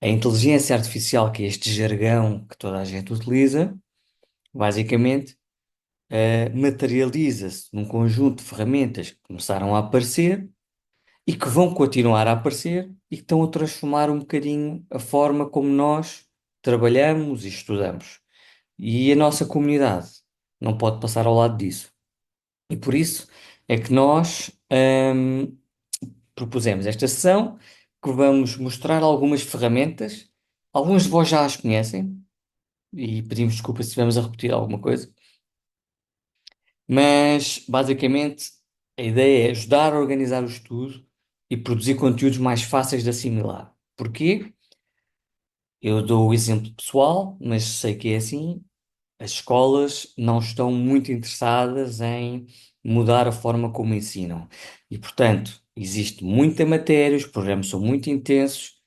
A inteligência artificial, que é este jargão que toda a gente utiliza, basicamente, materializa-se num conjunto de ferramentas que começaram a aparecer e que vão continuar a aparecer e que estão a transformar um bocadinho a forma como nós trabalhamos e estudamos. E a nossa comunidade não pode passar ao lado disso. E por isso é que nós propusemos esta sessão que vamos mostrar algumas ferramentas. Alguns de vós já as conhecem e pedimos desculpa se estivermos a repetir alguma coisa, mas basicamente a ideia é ajudar a organizar o estudo e produzir conteúdos mais fáceis de assimilar. Porquê? Eu dou o exemplo pessoal, mas sei que é assim. As escolas não estão muito interessadas em mudar a forma como ensinam. E, portanto, existe muita matéria, os programas são muito intensos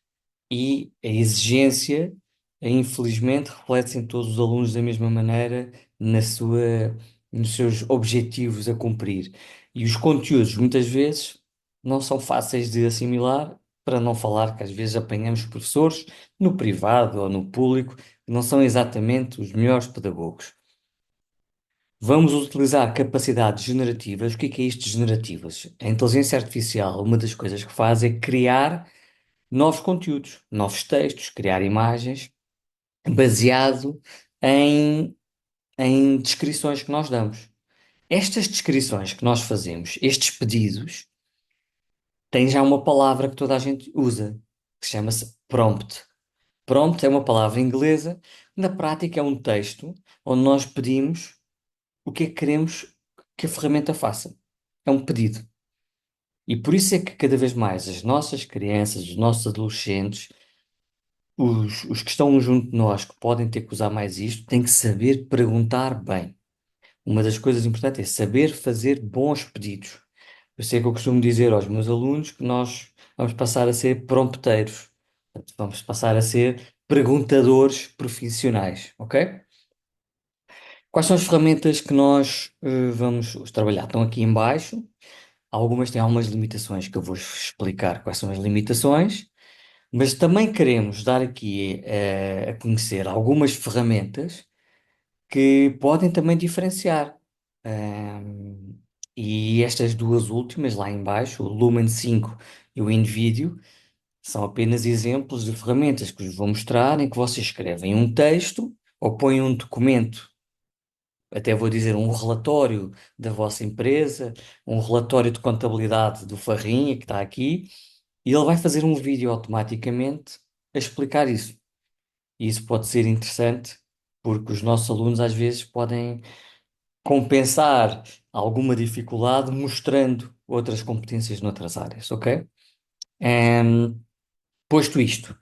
e a exigência, infelizmente, reflete-se em todos os alunos da mesma maneira nos seus objetivos a cumprir. E os conteúdos, muitas vezes, não são fáceis de assimilar, para não falar que às vezes apanhamos professores no privado ou no público que não são exatamente os melhores pedagogos. Vamos utilizar capacidades generativas. O que é isto de generativas? A inteligência artificial, uma das coisas que faz é criar novos conteúdos, novos textos, criar imagens, baseado em, em descrições que nós damos. Estas descrições que nós fazemos, estes pedidos, têm já uma palavra que toda a gente usa, que chama-se prompt. Prompt é uma palavra inglesa, na prática é um texto onde nós pedimos o que é que queremos que a ferramenta faça. É um pedido. E por isso é que cada vez mais as nossas crianças, os nossos adolescentes, os que estão junto de nós, que podem ter que usar mais isto, têm que saber perguntar bem. Uma das coisas importantes é saber fazer bons pedidos. Eu sei que eu costumo dizer aos meus alunos que nós vamos passar a ser prompteiros. Portanto, vamos passar a ser perguntadores profissionais, ok? Quais são as ferramentas que nós vamos trabalhar? Estão aqui em baixo. Algumas têm algumas limitações que eu vou explicar quais são as limitações, mas também queremos dar aqui a conhecer algumas ferramentas que podem também diferenciar. Ahm, e estas duas últimas, lá em baixo, o Lumen 5 e o InVideo, são apenas exemplos de ferramentas que vos vou mostrar em que vocês escrevem um texto ou põem um documento, até vou dizer um relatório da vossa empresa, um relatório de contabilidade do Farrinha que está aqui, e ele vai fazer um vídeo automaticamente a explicar isso. E isso pode ser interessante porque os nossos alunos às vezes podem compensar alguma dificuldade mostrando outras competências noutras áreas, ok? Em, posto isto,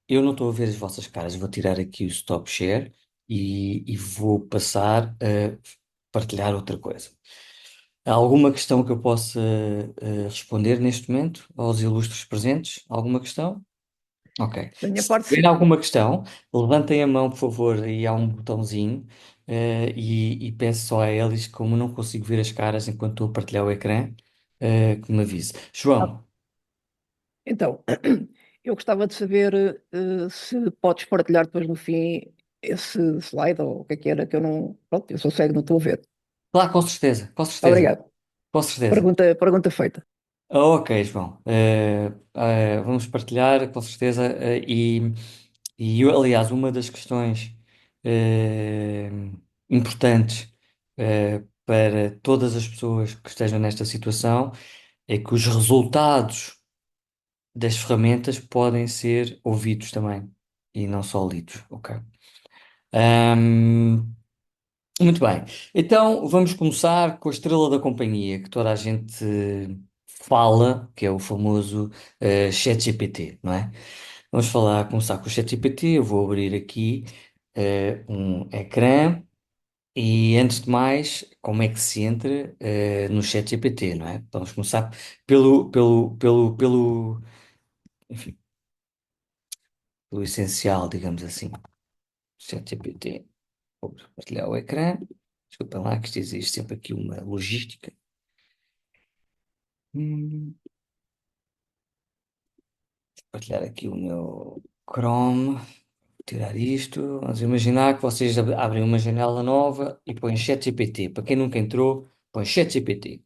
eu não estou a ver as vossas caras, vou tirar aqui o stop share e vou passar a partilhar outra coisa. Há alguma questão que eu possa responder neste momento aos ilustres presentes? Alguma questão? Ok. Da minha Se parte, tiver sim. alguma questão, levantem a mão, por favor, aí há um botãozinho, e peço só a eles, como não consigo ver as caras enquanto estou a partilhar o ecrã, que me avise. Ah, João, então, eu gostava de saber se podes partilhar depois no fim esse slide ou o que era que eu não. Pronto, eu sou cego, não estou a ver. claro, com certeza, com certeza, Obrigado. com certeza. Pergunta feita. Ok, João. Vamos partilhar, com certeza. Aliás, uma das questões eh, importantes para todas as pessoas que estejam nesta situação é que os resultados das ferramentas podem ser ouvidos também e não só lidos. Ok. Ahm, Muito bem. Então vamos começar com a estrela da companhia, que toda a gente fala, que é o famoso ChatGPT, não é? Vamos começar com o ChatGPT. Eu vou abrir aqui um ecrã e, antes de mais, como é que se entra no ChatGPT, não é? Vamos começar enfim, pelo essencial, digamos assim. ChatGPT. Vou partilhar o ecrã. Desculpa lá, que isto existe sempre aqui uma logística. Hum, partilhar aqui o meu Chrome, tirar isto. Vamos imaginar que vocês abrem uma janela nova e põem ChatGPT. Para quem nunca entrou, põe ChatGPT.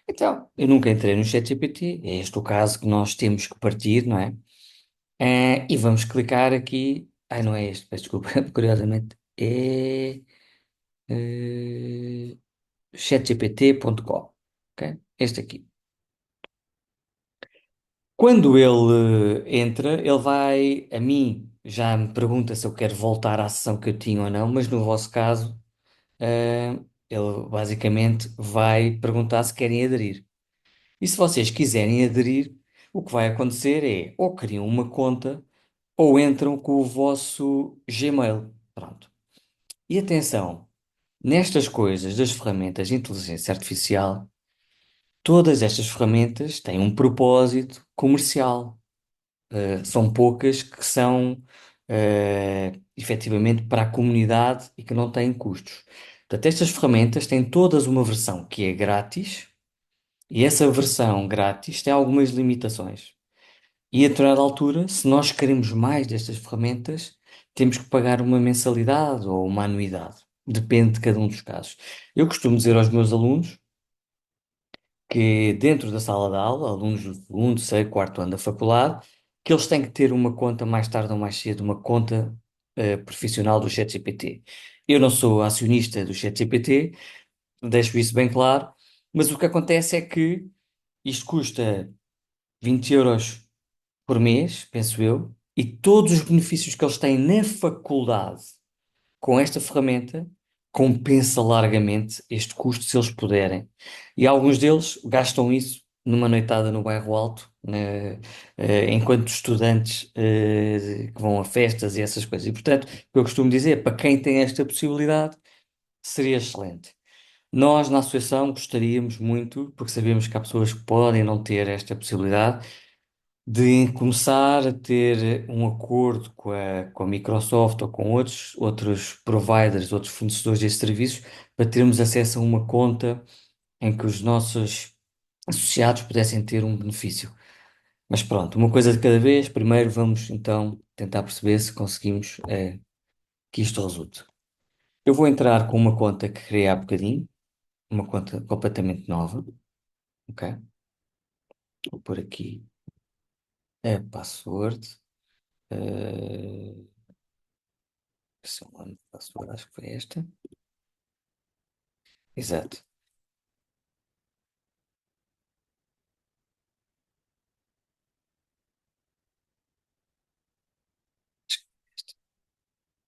Então, eu nunca entrei no ChatGPT, é este o caso que nós temos que partir, não é? E vamos clicar aqui. Ai, não é este, peço desculpa, curiosamente. É chatgpt.com. Ok? Este aqui. Quando ele entra, ele vai, a mim, já me pergunta se eu quero voltar à sessão que eu tinha ou não, mas no vosso caso, eh, ele basicamente vai perguntar se querem aderir. E se vocês quiserem aderir, o que vai acontecer é ou criam uma conta ou entram com o vosso Gmail. Pronto. E atenção, nestas coisas das ferramentas de inteligência artificial, todas estas ferramentas têm um propósito comercial. São poucas que são efetivamente para a comunidade e que não têm custos. Portanto, estas ferramentas têm todas uma versão que é grátis e essa versão grátis tem algumas limitações. E a determinada altura, se nós queremos mais destas ferramentas, temos que pagar uma mensalidade ou uma anuidade. Depende de cada um dos casos. Eu costumo dizer aos meus alunos que dentro da sala de aula, alunos do segundo, terceiro, quarto ano da faculdade, que eles têm que ter uma conta mais tarde ou mais cedo, uma conta profissional do ChatGPT. Eu não sou acionista do ChatGPT, deixo isso bem claro, mas o que acontece é que isto custa 20 euros por mês, penso eu, e todos os benefícios que eles têm na faculdade com esta ferramenta compensa largamente este custo se eles puderem. E alguns deles gastam isso numa noitada no bairro Alto, enquanto estudantes que vão a festas e essas coisas. E portanto, o que eu costumo dizer, para quem tem esta possibilidade, seria excelente. Nós, na associação, gostaríamos muito, porque sabemos que há pessoas que podem não ter esta possibilidade, de começar a ter um acordo com a Microsoft ou com outros providers, outros fornecedores de serviços, para termos acesso a uma conta em que os nossos associados pudessem ter um benefício. Mas pronto, uma coisa de cada vez. Primeiro vamos então tentar perceber se conseguimos que isto resulte. Eu vou entrar com uma conta que criei há bocadinho, uma conta completamente nova, ok? Vou pôr aqui a password. eh, Se eu lembro da password, acho que foi esta. Exato.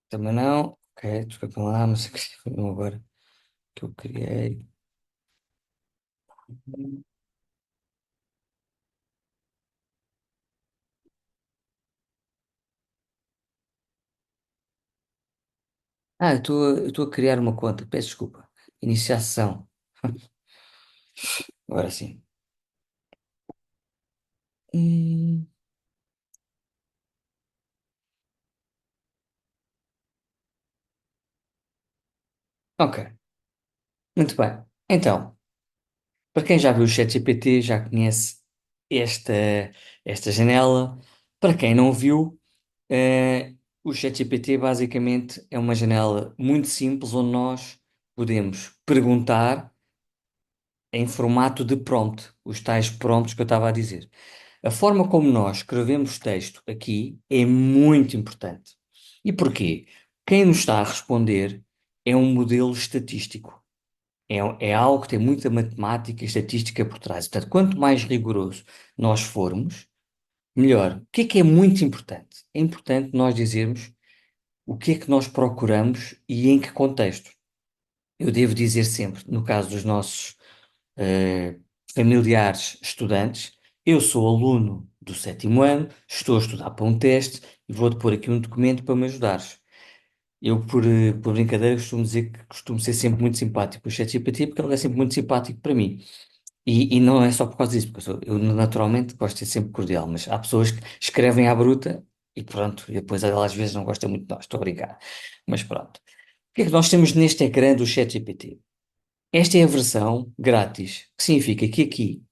Também não. Ok, desculpa lá, mas foi um agora que eu criei. Eu estou a criar uma conta. Peço desculpa. Iniciação. Agora sim. Hum, ok, muito bem. Então, para quem já viu o ChatGPT, já conhece esta, esta janela. Para quem não viu, o ChatGPT basicamente é uma janela muito simples onde nós podemos perguntar em formato de prompt, os tais prompts que eu estava a dizer. A forma como nós escrevemos texto aqui é muito importante. E porquê? Quem nos está a responder é um modelo estatístico. É algo que tem muita matemática e estatística por trás. Portanto, quanto mais rigoroso nós formos, melhor. O que é muito importante? É importante nós dizermos o que é que nós procuramos e em que contexto. Eu devo dizer sempre, no caso dos nossos eh, familiares estudantes, eu sou aluno do sétimo ano, estou a estudar para um teste e vou-te pôr aqui um documento para me ajudares. Eu, por brincadeira, costumo dizer que costumo ser sempre muito simpático com o ChatGPT porque ele é sempre muito simpático para mim. E não é só por causa disso, porque eu naturalmente gosto de ser sempre cordial, mas há pessoas que escrevem à bruta e pronto, e depois ela às vezes não gosta muito de nós, estou a brincar. Mas pronto. O que é que nós temos neste ecrã do ChatGPT? Esta é a versão grátis, que significa que aqui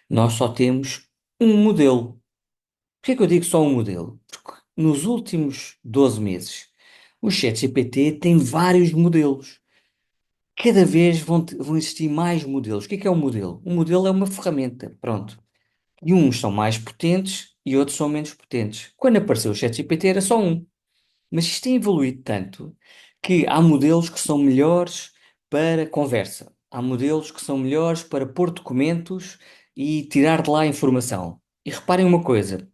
nós só temos um modelo. Porquê é que eu digo só um modelo? Porque nos últimos 12 meses, o ChatGPT tem vários modelos. Cada vez vão existir mais modelos. O que é um modelo? Um modelo é uma ferramenta, pronto. E uns são mais potentes e outros são menos potentes. Quando apareceu o ChatGPT era só um. Mas isto tem evoluído tanto que há modelos que são melhores para conversa. Há modelos que são melhores para pôr documentos e tirar de lá informação. E reparem uma coisa: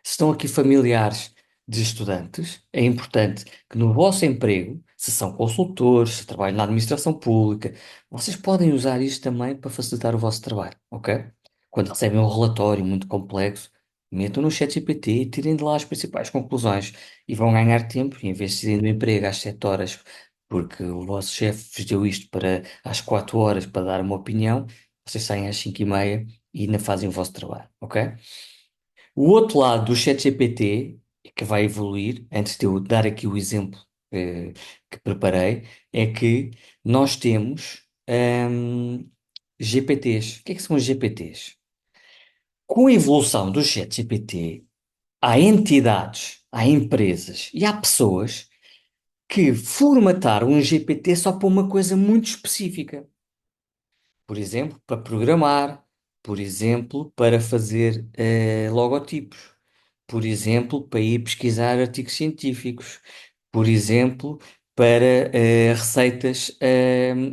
se estão aqui familiares de estudantes, é importante que no vosso emprego, se são consultores, se trabalham na administração pública, vocês podem usar isto também para facilitar o vosso trabalho, ok? Quando recebem um relatório muito complexo, metam no ChatGPT e tirem de lá as principais conclusões e vão ganhar tempo, e em vez de saírem do emprego às 7 horas, porque o vosso chefe vos deu isto para às 4 horas para dar uma opinião, vocês saem às 5:30 e ainda fazem o vosso trabalho, ok? O outro lado do ChatGPT, que vai evoluir, antes de eu dar aqui o exemplo eh, que preparei, é que nós temos GPTs. O que é que são os GPTs? Com a evolução do ChatGPT, há entidades, há empresas e há pessoas que formataram um GPT só para uma coisa muito específica. Por exemplo, para programar, por exemplo, para fazer logotipos, por exemplo, para ir pesquisar artigos científicos, por exemplo, para receitas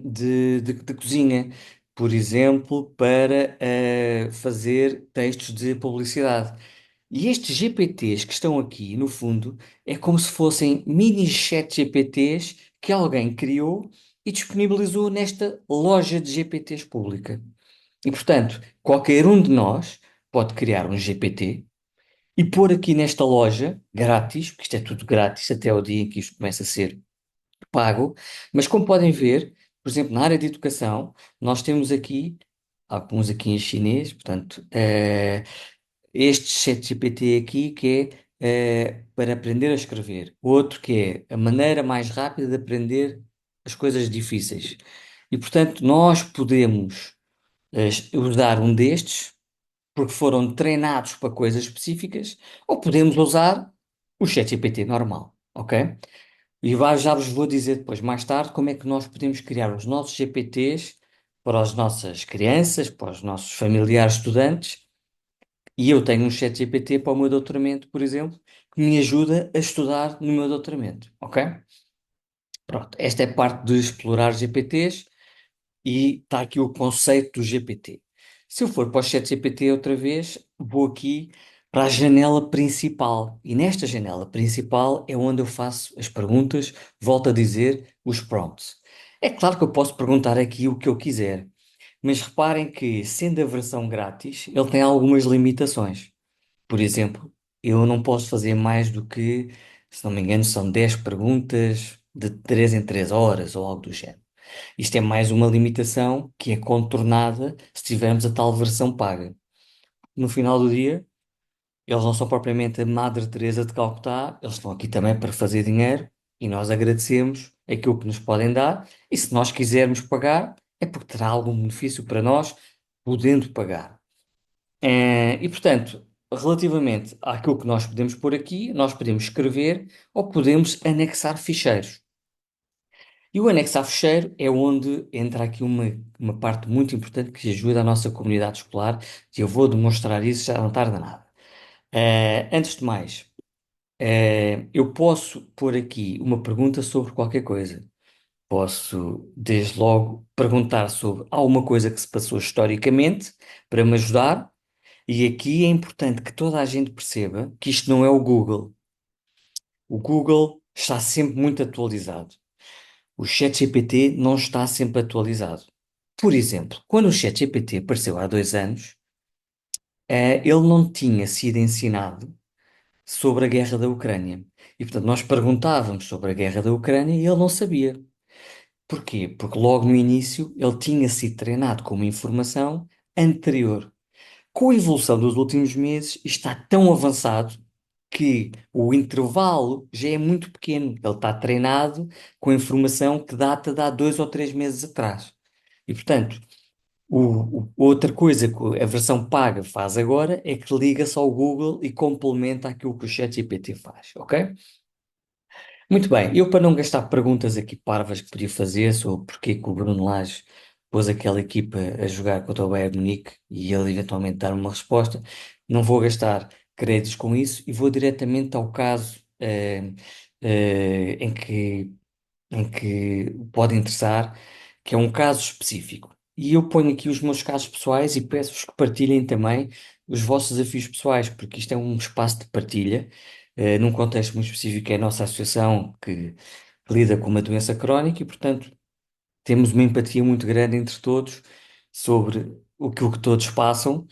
de cozinha, por exemplo, para fazer textos de publicidade. E estes GPTs que estão aqui, no fundo, é como se fossem mini chat GPTs que alguém criou e disponibilizou nesta loja de GPTs pública. E, portanto, qualquer um de nós pode criar um GPT e pôr aqui nesta loja, grátis, porque isto é tudo grátis até o dia em que isto começa a ser pago, mas como podem ver, por exemplo, na área de educação, nós temos aqui, alguns aqui em chinês, portanto, este ChatGPT aqui que é para aprender a escrever, outro que é a maneira mais rápida de aprender as coisas difíceis. E, portanto, nós podemos usar um destes porque foram treinados para coisas específicas, ou podemos usar o ChatGPT normal, ok? E já vos vou dizer depois, mais tarde, como é que nós podemos criar os nossos GPTs para as nossas crianças, para os nossos familiares estudantes. E eu tenho um ChatGPT para o meu doutoramento, por exemplo, que me ajuda a estudar no meu doutoramento, ok? Pronto, esta é a parte de explorar GPTs. E está aqui o conceito do GPT. Se eu for para o ChatGPT outra vez, vou aqui para a janela principal. E nesta janela principal é onde eu faço as perguntas, volto a dizer os prompts. É claro que eu posso perguntar aqui o que eu quiser, mas reparem que, sendo a versão grátis, ele tem algumas limitações. Por exemplo, eu não posso fazer mais do que, se não me engano, são 10 perguntas de 3 em 3 horas ou algo do género. Isto é mais uma limitação que é contornada se tivermos a tal versão paga. No final do dia, eles não são propriamente a Madre Teresa de Calcutá, eles estão aqui também para fazer dinheiro e nós agradecemos aquilo que nos podem dar e se nós quisermos pagar, é porque terá algum benefício para nós, podendo pagar. E portanto, relativamente àquilo que nós podemos pôr aqui, nós podemos escrever ou podemos anexar ficheiros. E o anexo a fecheiro é onde entra aqui uma parte muito importante que ajuda a nossa comunidade escolar, e eu vou demonstrar isso já não tarda nada. Antes de mais, eu posso pôr aqui uma pergunta sobre qualquer coisa. Posso, desde logo, perguntar sobre alguma coisa que se passou historicamente para me ajudar, e aqui é importante que toda a gente perceba que isto não é o Google. O Google está sempre muito atualizado. O ChatGPT não está sempre atualizado. Por exemplo, quando o ChatGPT apareceu há 2 anos, ele não tinha sido ensinado sobre a guerra da Ucrânia. E, portanto, nós perguntávamos sobre a guerra da Ucrânia e ele não sabia. Porquê? Porque logo no início ele tinha sido treinado com uma informação anterior. Com a evolução dos últimos meses, isto está tão avançado que o intervalo já é muito pequeno. Ele está treinado com informação que data de há 2 ou 3 meses atrás. E, portanto, Outra coisa que a versão paga faz agora é que liga-se ao Google e complementa aquilo que o ChatGPT faz, ok? Muito bem, eu para não gastar perguntas aqui parvas que podia fazer sobre porque que o Bruno Lage pôs aquela equipa a jogar contra o Bayern Munique e ele eventualmente dar uma resposta, não vou gastar créditos com isso e vou diretamente ao caso em que pode interessar, que é um caso específico. E eu ponho aqui os meus casos pessoais e peço-vos que partilhem também os vossos desafios pessoais, porque isto é um espaço de partilha, num contexto muito específico, que é a nossa associação que lida com uma doença crónica e, portanto, temos uma empatia muito grande entre todos sobre aquilo que todos passam,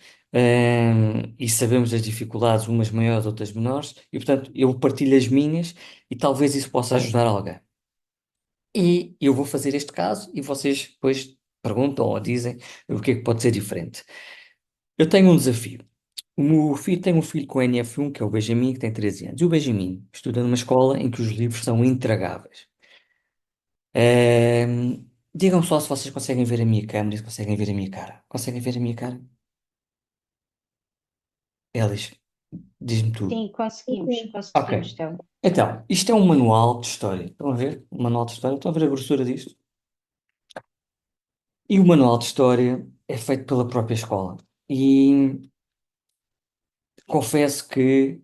e sabemos as dificuldades, umas maiores, outras menores, e, portanto, eu partilho as minhas e talvez isso possa ajudar alguém. E eu vou fazer este caso e vocês depois perguntam ou dizem o que é que pode ser diferente. Eu tenho um desafio. O meu filho tem um filho com NF1, que é o Benjamin, que tem 13 anos. E o Benjamin estuda numa escola em que os livros são intragáveis. Digam só se vocês conseguem ver a minha câmera e se conseguem ver a minha cara. Conseguem ver a minha cara? Elis, diz-me tu. Sim, conseguimos, Ok. conseguimos, então. Então, isto é um manual de história. Estão a ver? Um manual de história. Estão a ver a grossura disto? E o manual de história é feito pela própria escola. E confesso que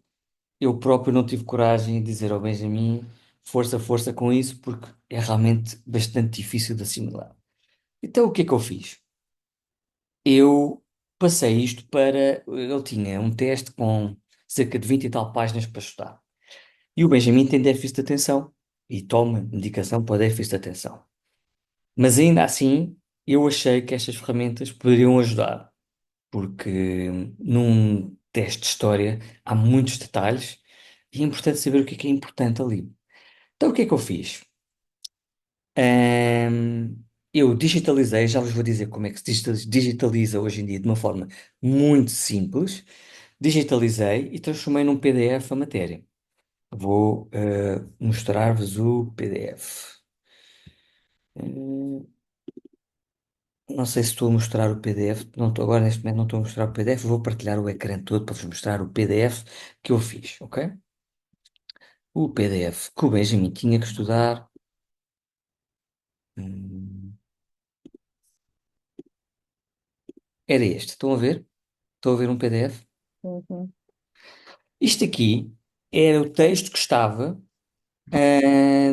eu próprio não tive coragem de dizer ao Benjamin força, força com isso, porque é realmente bastante difícil de assimilar. Então o que é que eu fiz? Eu passei isto para. Ele tinha um teste com cerca de 20 e tal páginas para estudar. E o Benjamin tem déficit de atenção e toma medicação para déficit de atenção. Mas ainda assim, eu achei que estas ferramentas poderiam ajudar, porque num teste de história há muitos detalhes e é importante saber o que é importante ali. Então, o que é que eu fiz? Eu digitalizei, já vos vou dizer como é que se digitaliza hoje em dia de uma forma muito simples. Digitalizei e transformei num PDF a matéria. Vou mostrar-vos o PDF. Não sei se estou a mostrar o PDF, não estou, agora neste momento não estou a mostrar o PDF, vou partilhar o ecrã todo para vos mostrar o PDF que eu fiz, ok? O PDF que o Benjamin tinha que estudar. hum, Era este, estão a ver? Estão a ver um PDF? Uhum. Isto aqui era o texto que estava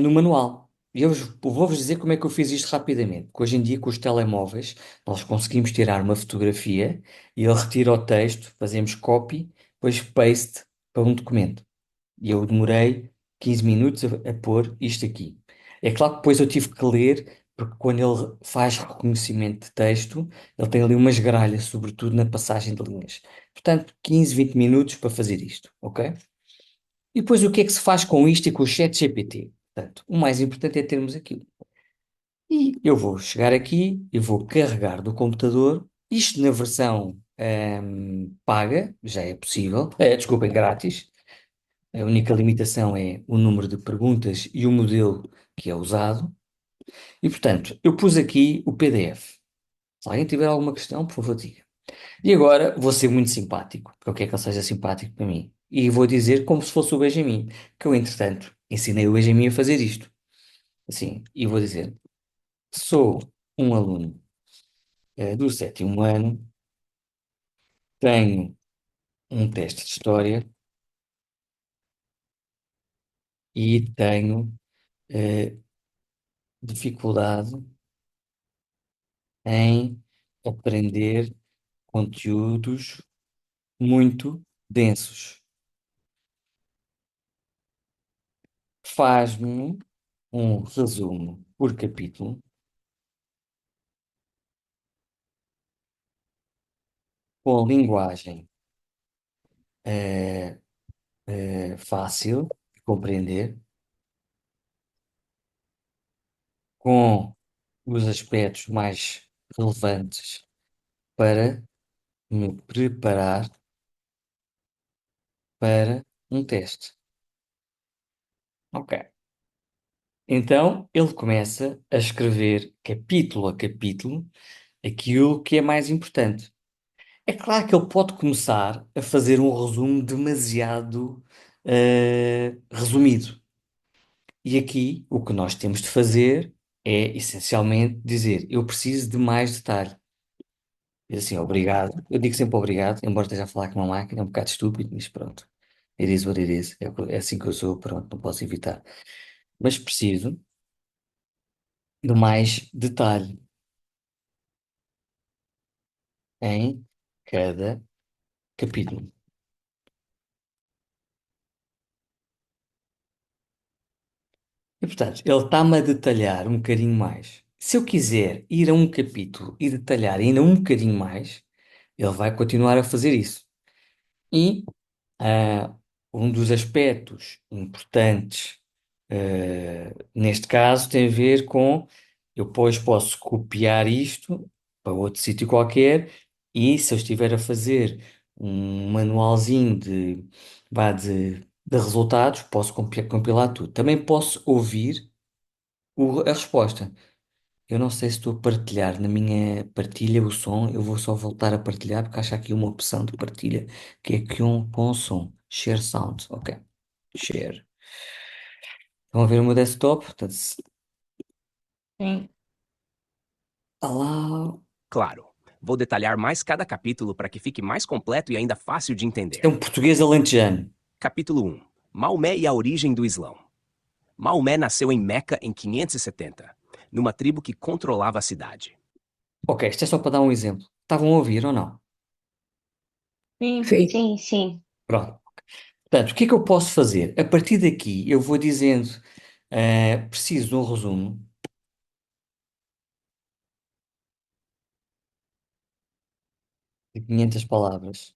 no manual. E eu vou-vos dizer como é que eu fiz isto rapidamente. Porque hoje em dia, com os telemóveis, nós conseguimos tirar uma fotografia e ele retira o texto, fazemos copy, depois paste para um documento. E eu demorei 15 minutos a pôr isto aqui. É claro que depois eu tive que ler, porque quando ele faz reconhecimento de texto, ele tem ali umas gralhas, sobretudo na passagem de linhas. Portanto, 15, 20 minutos para fazer isto, ok? E depois o que é que se faz com isto e com o chat GPT? Portanto, o mais importante é termos aquilo. E eu vou chegar aqui e vou carregar do computador, isto na versão paga, já é possível, desculpem, grátis. A única limitação é o número de perguntas e o modelo que é usado. E, portanto, eu pus aqui o PDF. Se alguém tiver alguma questão, por favor, diga. E agora vou ser muito simpático, porque eu quero que ele seja simpático para mim. E vou dizer como se fosse o Benjamin, que eu, entretanto, ensinei o Benjamin a fazer isto. Assim, e vou dizer: sou um aluno do sétimo ano, tenho um teste de história e tenho eh, dificuldade em aprender conteúdos muito densos. Faz-me um resumo por capítulo com linguagem eh, fácil de compreender, com os aspectos mais relevantes para me preparar para um teste. Ok. Então ele começa a escrever capítulo a capítulo aquilo que é mais importante. É claro que ele pode começar a fazer um resumo demasiado resumido. E aqui o que nós temos de fazer é essencialmente dizer: eu preciso de mais detalhe. E assim, obrigado. Eu digo sempre obrigado, embora esteja a falar com uma máquina, é um bocado estúpido, mas pronto. It is what it is. É assim que eu sou, pronto, não posso evitar. Mas preciso de mais detalhe em cada capítulo. E portanto, ele está-me a detalhar um bocadinho mais. Se eu quiser ir a um capítulo e detalhar ainda um bocadinho mais, ele vai continuar a fazer isso. E um dos aspectos importantes, neste caso, tem a ver com eu depois posso copiar isto para outro sítio qualquer e se eu estiver a fazer um manualzinho de resultados, posso compilar tudo. Também posso ouvir a resposta. Eu não sei se estou a partilhar na minha partilha o som, eu vou só voltar a partilhar porque acho aqui uma opção de partilha que é que com som. Share sound. Ok. Share. Estão a ver o meu desktop? Portanto, Sim. Olá. Claro, vou detalhar mais cada capítulo para que fique mais completo e ainda fácil de Isto entender. é um português alentejano. Capítulo 1. Maomé e a origem do Islão. Maomé nasceu em Meca em 570, numa tribo que controlava a cidade. Ok, isto é só para dar um exemplo. Estavam a ouvir ou não? Sim. Sim. Sim, sim. Pronto. Portanto, o que é que eu posso fazer? A partir daqui, eu vou dizendo, preciso de um resumo de 500 palavras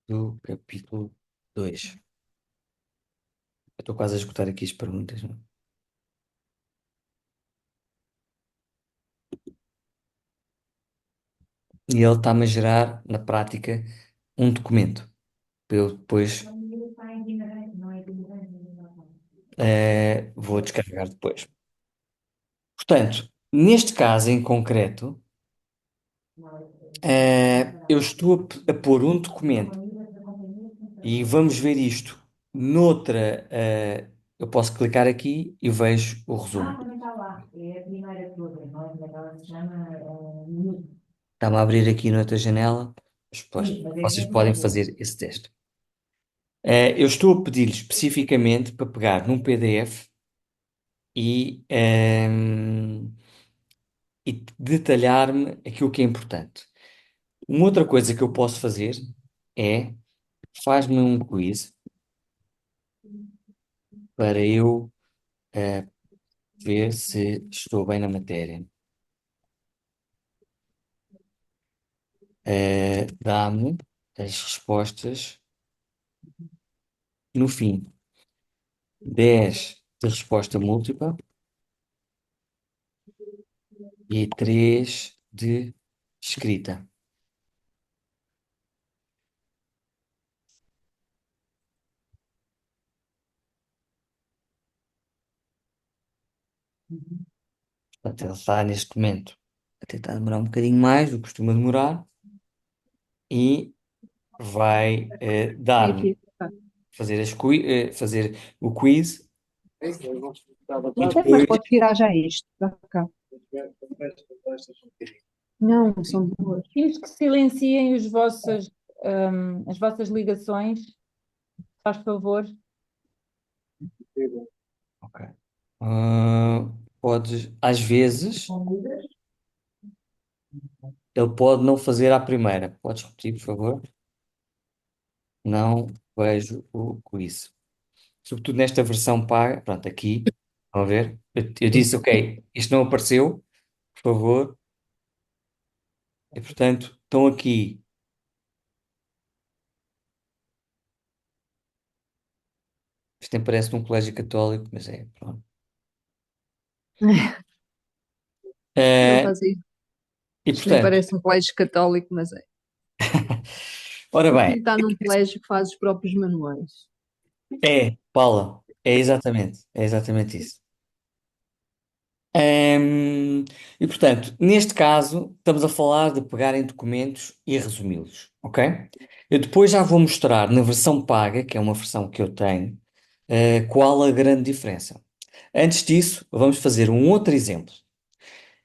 do capítulo 2. Eu estou quase a esgotar aqui as perguntas, não é? E ele está-me a gerar, na prática, um documento. Para eu depois vou descarregar depois. Portanto, neste caso em concreto, eu estou a pôr um documento e vamos ver isto noutra. Eu posso clicar aqui e vejo o resumo. Também está lá. É a primeira toda, não é? Como é que ela se chama? Está-me a abrir aqui noutra janela. Mas depois, Sim, mas é vocês mesmo podem boa. fazer esse teste. Eu estou a pedir especificamente para pegar num PDF e, e detalhar-me aquilo que é importante. Uma outra coisa que eu posso fazer é faz-me um quiz para eu ver se estou bem na matéria. Dá-me as respostas no fim. 10 de resposta múltipla e 3 de escrita. Portanto, ele está neste momento a tentar demorar um bocadinho mais do que costuma demorar e vai dar-me fazer o quiz e Não tem, mas depois pode tirar já isto. Para cá. Não, são duas. Pedimos que silenciem as vossas ligações, faz favor. ok. Podes, às vezes, ele pode não fazer à primeira. Podes repetir, por favor? Não vejo o quiz. Sobretudo nesta versão paga. Pronto, aqui, vão ver. Eu disse, ok, isto não apareceu, por favor. E, portanto, estão aqui. Isto nem parece um colégio católico, mas é, pronto. Não Eh, fazia. e, Isto nem portanto, parece um colégio católico, mas é. ora O bem, filho está num colégio que faz os próprios manuais. Paula, é exatamente isso. Ahm, e portanto, neste caso, estamos a falar de pegar em documentos e resumi-los, ok? Eu depois já vou mostrar na versão paga, que é uma versão que eu tenho, qual a grande diferença. Antes disso, vamos fazer um outro exemplo.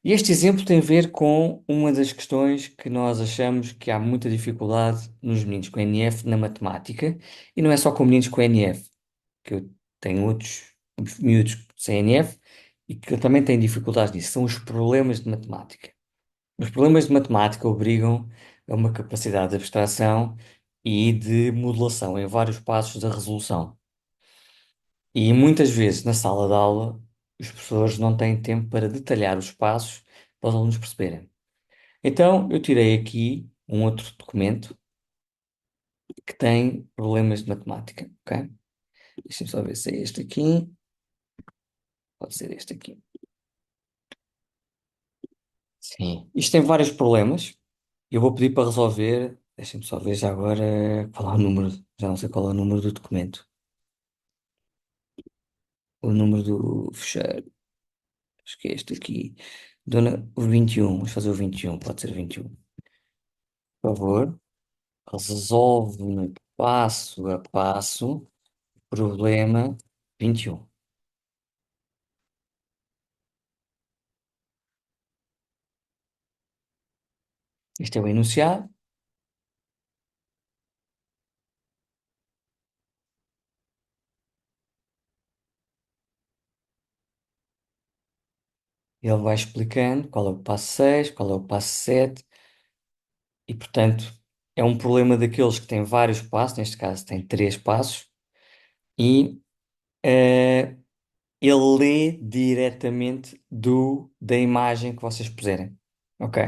E este exemplo tem a ver com uma das questões que nós achamos que há muita dificuldade nos meninos com NF na matemática, e não é só com meninos com NF, que eu tenho outros miúdos sem NF e que também têm dificuldades nisso, são os problemas de matemática. Os problemas de matemática obrigam a uma capacidade de abstração e de modelação em vários passos da resolução. E muitas vezes na sala de aula os professores não têm tempo para detalhar os passos para os alunos perceberem. Então eu tirei aqui um outro documento que tem problemas de matemática, ok? Deixa-me só ver se é este aqui. Pode ser este aqui. Sim. Isto tem vários problemas. Eu vou pedir para resolver. Deixa-me só ver já agora qual é o número. Já não sei qual é o número do documento. O número do fecheiro. Acho que é este aqui. O 21. Vamos fazer o 21. Pode ser o 21. Por favor. Resolve-me passo a passo o problema 21. Este é o enunciado. Ele vai explicando qual é o passo 6, qual é o passo 7. E, portanto, é um problema daqueles que têm vários passos, neste caso tem 3 passos, e ele lê diretamente da imagem que vocês puserem. Ok?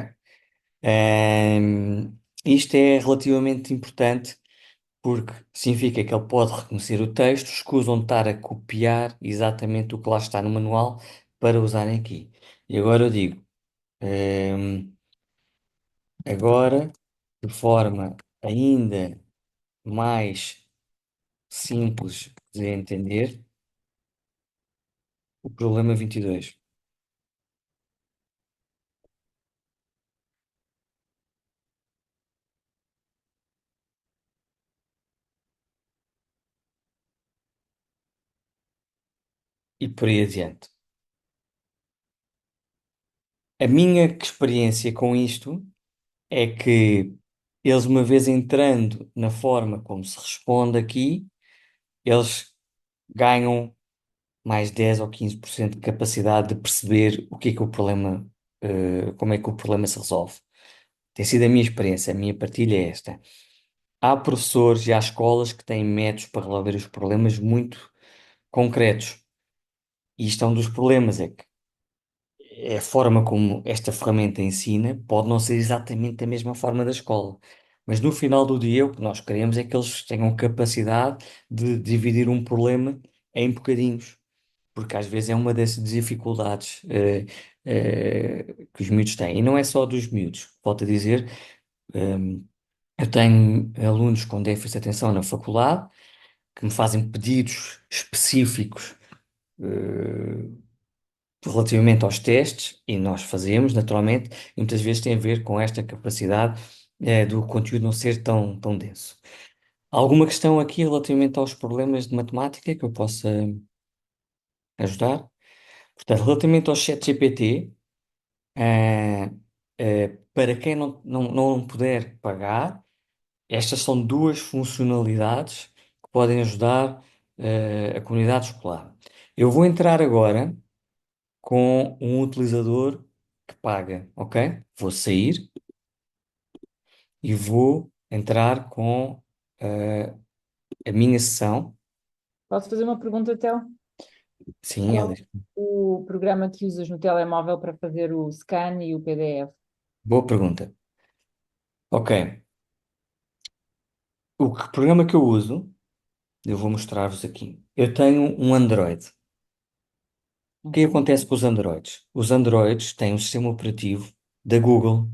Isto é relativamente importante porque significa que ele pode reconhecer o texto, escusam de estar a copiar exatamente o que lá está no manual para usarem aqui. E agora eu digo, agora, de forma ainda mais simples de entender, o problema 22. E por aí adiante. A minha experiência com isto é que eles, uma vez entrando na forma como se responde aqui, eles ganham mais 10 ou 15% de capacidade de perceber o que é que o problema, como é que o problema se resolve. Tem sido a minha experiência, a minha partilha é esta. Há professores e há escolas que têm métodos para resolver os problemas muito concretos. E isto é um dos problemas, é que a forma como esta ferramenta ensina pode não ser exatamente a mesma forma da escola. Mas no final do dia, o que nós queremos é que eles tenham capacidade de dividir um problema em bocadinhos, porque às vezes é uma das dificuldades que os miúdos têm. E não é só dos miúdos. Volto a dizer, eu tenho alunos com déficit de atenção na faculdade que me fazem pedidos específicos eh, relativamente aos testes, e nós fazemos, naturalmente, e muitas vezes tem a ver com esta capacidade do conteúdo não ser tão denso. Alguma questão aqui relativamente aos problemas de matemática que eu possa ajudar? Portanto, relativamente ao ChatGPT, para quem não puder pagar, estas são duas funcionalidades que podem ajudar a comunidade escolar. Eu vou entrar agora com um utilizador que paga, ok? Vou sair e vou entrar com a minha sessão. Posso fazer uma pergunta, Tel? Sim, Qual Elis. o programa que usas no telemóvel para fazer o scan e o PDF? Boa pergunta. Ok. Programa que eu uso, eu vou mostrar-vos aqui. Eu tenho um Android. O que acontece com os Androids? Os Androids têm um sistema operativo da Google.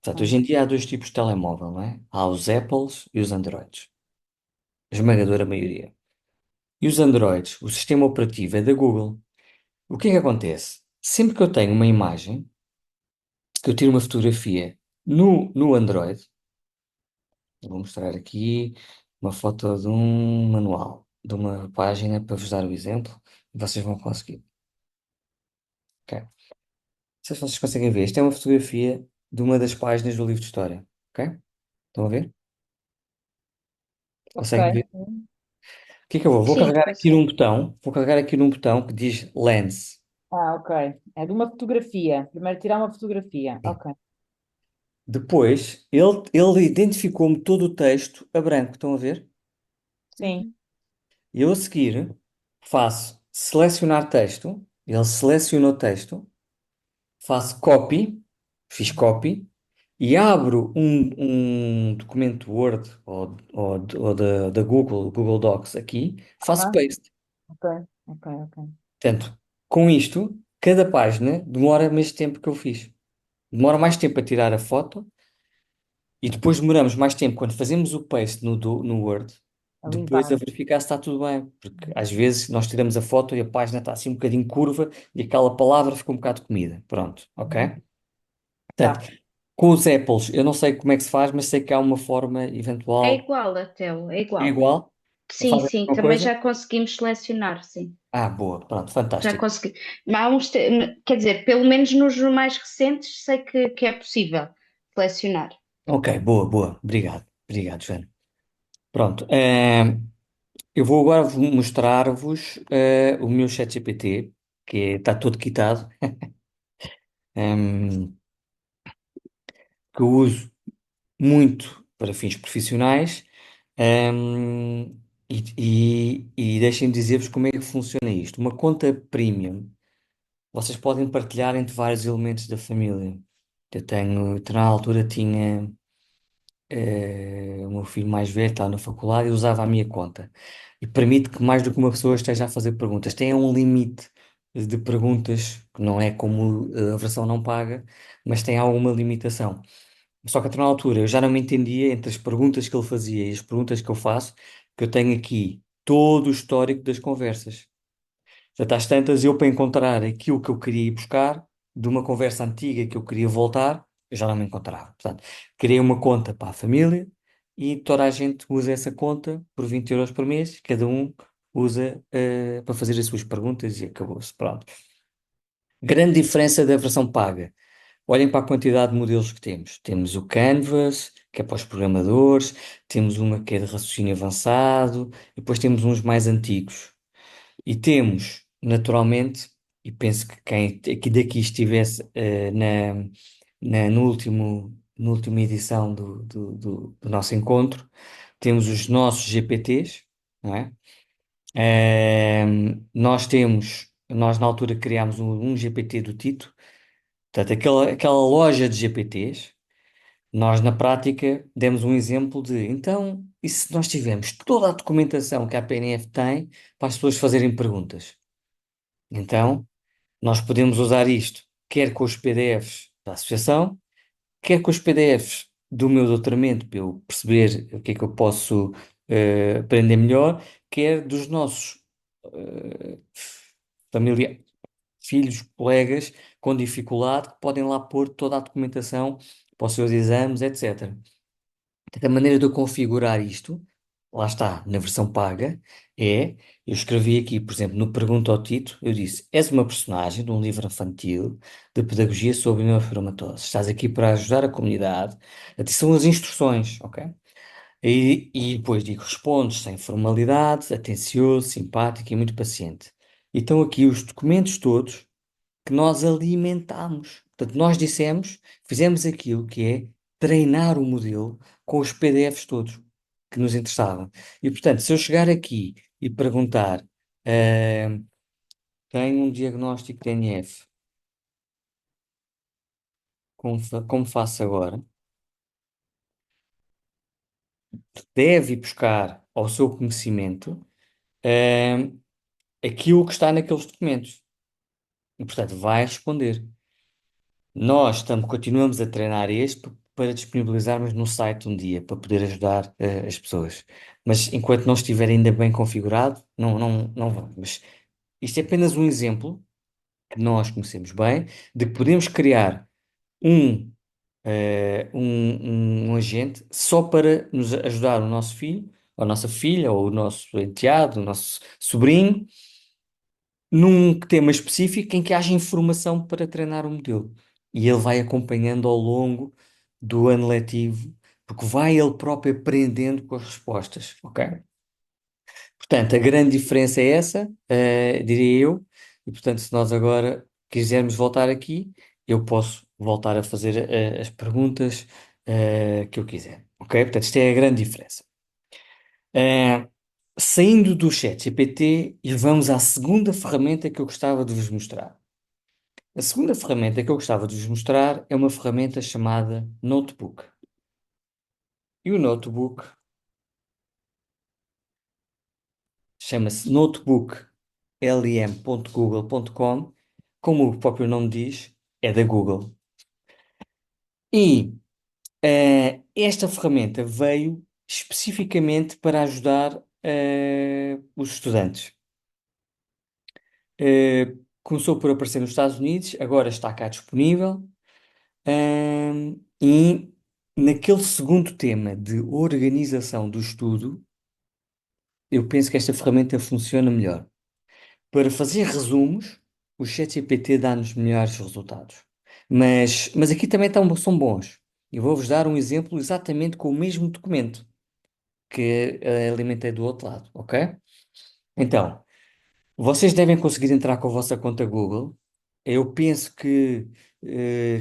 Portanto, hoje em dia há dois tipos de telemóvel, não é? Há os Apples e os Androids. A esmagadora maioria. E os Androids, o sistema operativo é da Google. O que é que acontece? Sempre que eu tenho uma imagem, que eu tiro uma fotografia no Android, vou mostrar aqui uma foto de um manual, de uma página para vos dar o exemplo, e vocês vão conseguir. Ok? Não sei se vocês conseguem ver. Esta é uma fotografia de uma das páginas do livro de história. Ok? Estão a ver? Ok. Conseguem ver? O que é que eu vou? Vou Sim, carregar aqui num consegue. botão. Vou carregar aqui num botão que diz Lens. Ah, ok. É de uma fotografia. Primeiro tirar uma fotografia. Ok. Depois, ele identificou-me todo o texto a branco. Estão a ver? Sim. E eu a seguir faço selecionar texto. Ele seleciona o texto. Faço copy. Fiz copy. E abro um documento Word ou da Google Docs aqui. Faço Aham. paste. Ok. Ok, ok. Portanto, com isto, cada página demora mais tempo que eu fiz. Demora mais tempo a tirar a foto e depois demoramos mais tempo quando fazemos o paste no Word, A depois a limpar. verificar se está tudo bem. Porque às vezes nós tiramos a foto e a página está assim um bocadinho curva e aquela palavra fica um bocado comida. Pronto, ok? Tá. Portanto, com os Apples, eu não sei como é que se faz, mas sei que há uma forma É eventual. igual, Theo, é É igual. igual? Sim, Faz a sim, mesma também coisa? já conseguimos selecionar, sim. Ah, boa, pronto, Já fantástico. consegui. Mas quer dizer, pelo menos nos mais recentes sei que é possível selecionar. Ok, boa, boa. Obrigado. Obrigado, Joana. Pronto. Eu vou agora mostrar-vos o meu ChatGPT, que está todo quitado, ehm, que eu uso muito para fins profissionais, ehm, e deixem-me dizer-vos como é que funciona isto. Uma conta premium, vocês podem partilhar entre vários elementos da família. Na altura tinha o meu filho mais velho, estava na faculdade e usava a minha conta. E permite que mais do que uma pessoa esteja a fazer perguntas. Tem um limite de perguntas, que não é como a versão não paga, mas tem alguma limitação. Só que até na altura eu já não me entendia entre as perguntas que ele fazia e as perguntas que eu faço, que eu tenho aqui todo o histórico das conversas. Portanto, às tantas, eu para encontrar aquilo que eu queria ir buscar, de uma conversa antiga que eu queria voltar, eu já não me encontrava. Portanto, criei uma conta para a família e toda a gente usa essa conta por 20 euros por mês, cada um usa para fazer as suas perguntas e acabou-se. Pronto. Grande diferença da versão paga. Olhem para a quantidade de modelos que temos. Temos o Canvas, que é para os programadores, temos uma que é de raciocínio avançado, e depois temos uns mais antigos. E temos, naturalmente, e penso que quem aqui daqui estivesse no última edição do nosso encontro, temos os nossos GPTs, não é? Nós na altura criámos um GPT do Tito, portanto, aquela loja de GPTs, nós na prática demos um exemplo de, então, e se nós tivermos toda a documentação que a PNF tem para as pessoas fazerem perguntas? Então, nós podemos usar isto, quer com os PDFs da associação, quer com os PDFs do meu doutoramento, para eu perceber o que é que eu posso aprender melhor, quer dos nossos familiares, filhos, colegas com dificuldade, que podem lá pôr toda a documentação para os seus exames, etc. Portanto, a maneira de eu configurar isto, lá está, na versão paga, eu escrevi aqui, por exemplo, no Pergunta ao Tito, eu disse, és uma personagem de um livro infantil de pedagogia sobre neurofilamentosos. Estás aqui para ajudar a comunidade. Aqui são as instruções, ok? E depois digo, respondes sem formalidades, atencioso, simpático e muito paciente. E estão aqui os documentos todos que nós alimentamos. Portanto, nós dissemos, fizemos aquilo que é treinar o modelo com os PDFs todos que nos interessavam. E, portanto, se eu chegar aqui e perguntar, tenho um diagnóstico de NF, como faço agora? Deve ir buscar ao seu conhecimento, aquilo que está naqueles documentos. E, portanto, vai responder. Nós continuamos a treinar este para disponibilizarmos no site um dia, para poder ajudar as pessoas. Mas enquanto não estiver ainda bem configurado, não vão. Mas isto é apenas um exemplo que nós conhecemos bem, de que podemos criar um agente só para nos ajudar o nosso filho, ou a nossa filha, ou o nosso enteado, o nosso sobrinho, num tema específico em que haja informação para treinar o modelo. E ele vai acompanhando ao longo do ano letivo, porque vai ele próprio aprendendo com as respostas, ok? Portanto, a grande diferença é essa, diria eu, e portanto, se nós agora quisermos voltar aqui, eu posso voltar a fazer as perguntas que eu quiser, ok? Portanto, isto é a grande diferença. Eh, Saindo do chat GPT e vamos à segunda ferramenta que eu gostava de vos mostrar. A segunda ferramenta que eu gostava de vos mostrar é uma ferramenta chamada Notebook. E o Notebook chama-se notebooklm.google.com, como o próprio nome diz, é da Google. E esta ferramenta veio especificamente para ajudar os estudantes. Começou por aparecer nos Estados Unidos, agora está cá disponível. E naquele segundo tema de organização do estudo, eu penso que esta ferramenta funciona melhor. Para fazer resumos, o ChatGPT dá-nos melhores resultados. Mas aqui também são bons. Eu vou-vos dar um exemplo exatamente com o mesmo documento que alimentei do outro lado, ok? Então, vocês devem conseguir entrar com a vossa conta Google. Eu penso que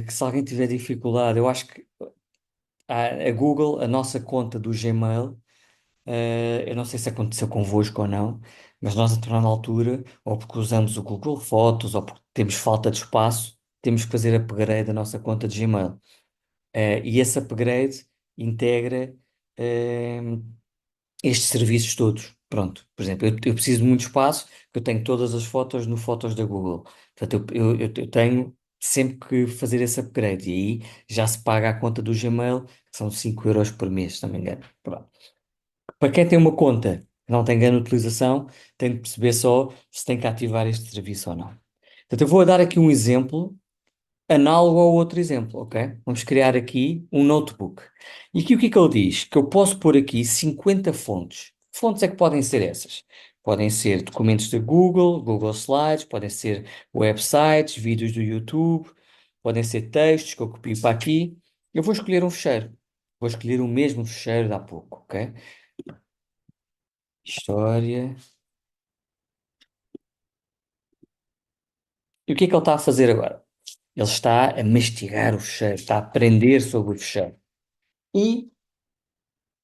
se alguém tiver dificuldade, eu acho que a Google, a nossa conta do Gmail, eu não sei se aconteceu convosco ou não, mas nós, a determinada altura, ou porque usamos o Google Fotos, ou porque temos falta de espaço, temos que fazer upgrade da nossa conta de Gmail. E esse upgrade integra eh, estes serviços todos. Pronto, por exemplo, eu preciso de muito espaço, porque eu tenho todas as fotos no Fotos da Google. Portanto, eu tenho sempre que fazer esse upgrade. E aí já se paga a conta do Gmail, que são 5 euros por mês, se não me engano. Pronto. Para quem tem uma conta que não tem grande utilização, tem de perceber só se tem que ativar este serviço ou não. Portanto, eu vou dar aqui um exemplo análogo ao outro exemplo, ok? Vamos criar aqui um notebook. E aqui o que é que ele diz? Que eu posso pôr aqui 50 fontes. Que fontes é que podem ser essas? Podem ser documentos da Google, Google Slides, podem ser websites, vídeos do YouTube, podem ser textos que eu copio para aqui. Eu vou escolher um fecheiro. Vou escolher o mesmo fecheiro de há pouco, ok? História. E o que é que ele está a fazer agora? Ele está a mastigar o fecheiro, está a aprender sobre o fecheiro. E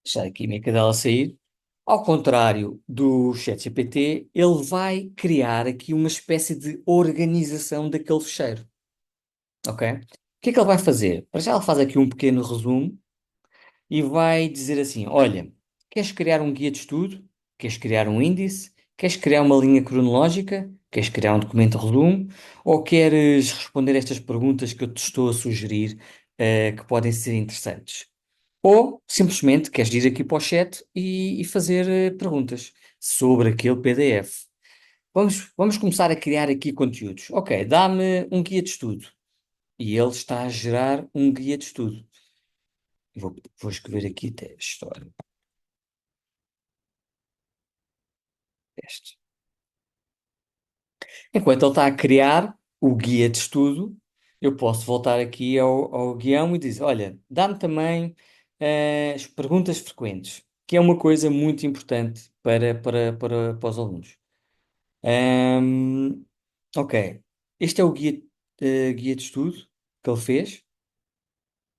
deixar aqui a minha cadela sair. Ao contrário do ChatGPT, ele vai criar aqui uma espécie de organização daquele fecheiro. Ok? O que é que ele vai fazer? Para já ele faz aqui um pequeno resumo e vai dizer assim: olha, queres criar um guia de estudo? Queres criar um índice? Queres criar uma linha cronológica? Queres criar um documento resumo? Ou queres responder estas perguntas que eu te estou a sugerir, que podem ser interessantes? Ou simplesmente queres ir aqui para o chat e fazer perguntas sobre aquele PDF. Vamos começar a criar aqui conteúdos. Ok, dá-me um guia de estudo. E ele está a gerar um guia de estudo. Vou escrever aqui até história. Teste. Enquanto ele está a criar o guia de estudo, eu posso voltar aqui ao guião e dizer: olha, dá-me também as perguntas frequentes, que é uma coisa muito importante para os alunos. Ahm, ok, este é o guia de estudo que ele fez.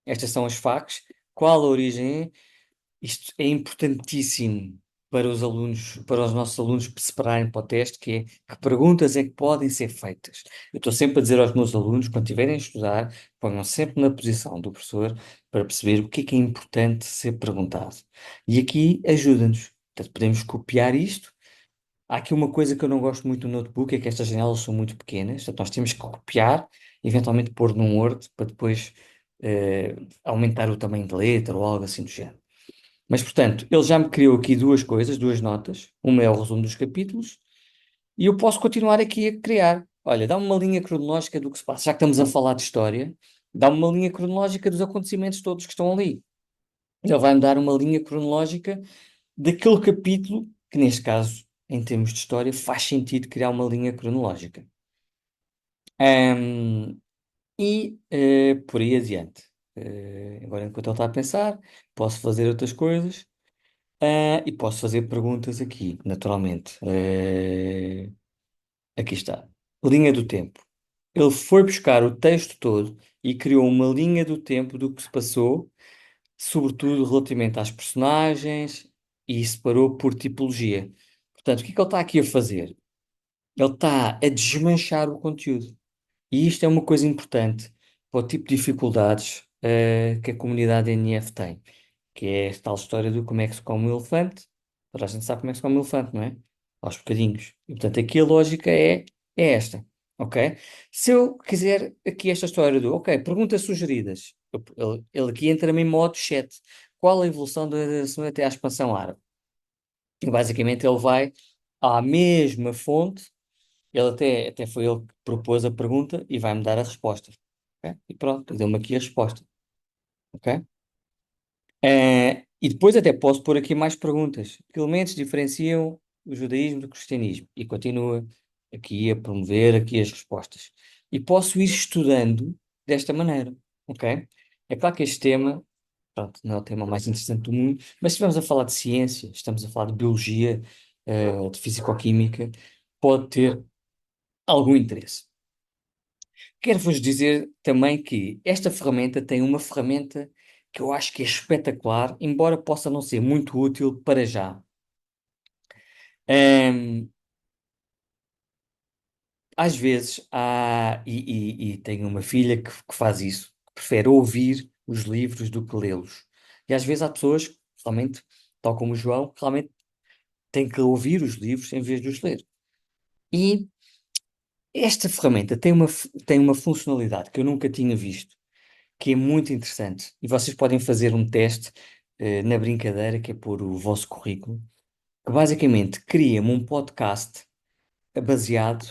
Estas são as FAQs. Qual a origem? Isto é importantíssimo para os alunos, para os nossos alunos se prepararem para o teste, que é que perguntas é que podem ser feitas. Eu estou sempre a dizer aos meus alunos, quando estiverem a estudar, ponham sempre na posição do professor para perceber o que é importante ser perguntado. E aqui ajuda-nos. Portanto, podemos copiar isto. Há aqui uma coisa que eu não gosto muito do notebook, é que estas janelas são muito pequenas, portanto nós temos que copiar, eventualmente pôr num Word, para depois aumentar o tamanho da letra ou algo assim do género. Mas, portanto, ele já me criou aqui duas coisas, duas notas. Uma é o resumo dos capítulos e eu posso continuar aqui a criar. olha, dá-me uma linha cronológica do que se passa. Já que estamos a falar de história, dá-me uma linha cronológica dos acontecimentos todos que estão ali. Ele vai-me dar uma linha cronológica daquele capítulo, que neste caso, em termos de história, faz sentido criar uma linha cronológica. Ahm, por aí adiante. Agora, enquanto ele está a pensar, posso fazer outras coisas, e posso fazer perguntas aqui, naturalmente. Aqui está. Linha do tempo. Ele foi buscar o texto todo e criou uma linha do tempo do que se passou, sobretudo relativamente às personagens, e separou por tipologia. Portanto, o que é que ele está aqui a fazer? Ele está a desmanchar o conteúdo. E isto é uma coisa importante para o tipo de dificuldades que a comunidade NF tem, que é a tal história do como é que se come um elefante. Toda a gente sabe como é que se come um elefante, não é? Aos bocadinhos. E, portanto, aqui a lógica é esta, ok? Se eu quiser aqui esta história do, ok, perguntas sugeridas. Ele aqui entra-me em modo chat. Qual a evolução da nação até à expansão árabe? E basicamente ele vai à mesma fonte, ele até foi ele que propôs a pergunta e vai-me dar a resposta. Ok? E pronto, deu-me aqui a resposta. Ok? E depois até posso pôr aqui mais perguntas. Que elementos diferenciam o judaísmo do cristianismo? E continua aqui a promover aqui as respostas. E posso ir estudando desta maneira. Ok? É claro que este tema, pronto, não é o tema mais interessante do mundo, mas se estivermos a falar de ciência, estamos a falar de biologia, de fisicoquímica, pode ter algum interesse. Quero-vos dizer também que esta ferramenta tem uma ferramenta que eu acho que é espetacular, embora possa não ser muito útil para já. Ahm, Às vezes e tenho uma filha que faz isso, que prefere ouvir os livros do que lê-los. E às vezes há pessoas, que realmente, tal como o João, que realmente têm que ouvir os livros em vez de os ler. E esta ferramenta tem uma funcionalidade que eu nunca tinha visto, que é muito interessante. E vocês podem fazer um teste, na brincadeira, que é pôr o vosso currículo, que basicamente cria-me um podcast baseado,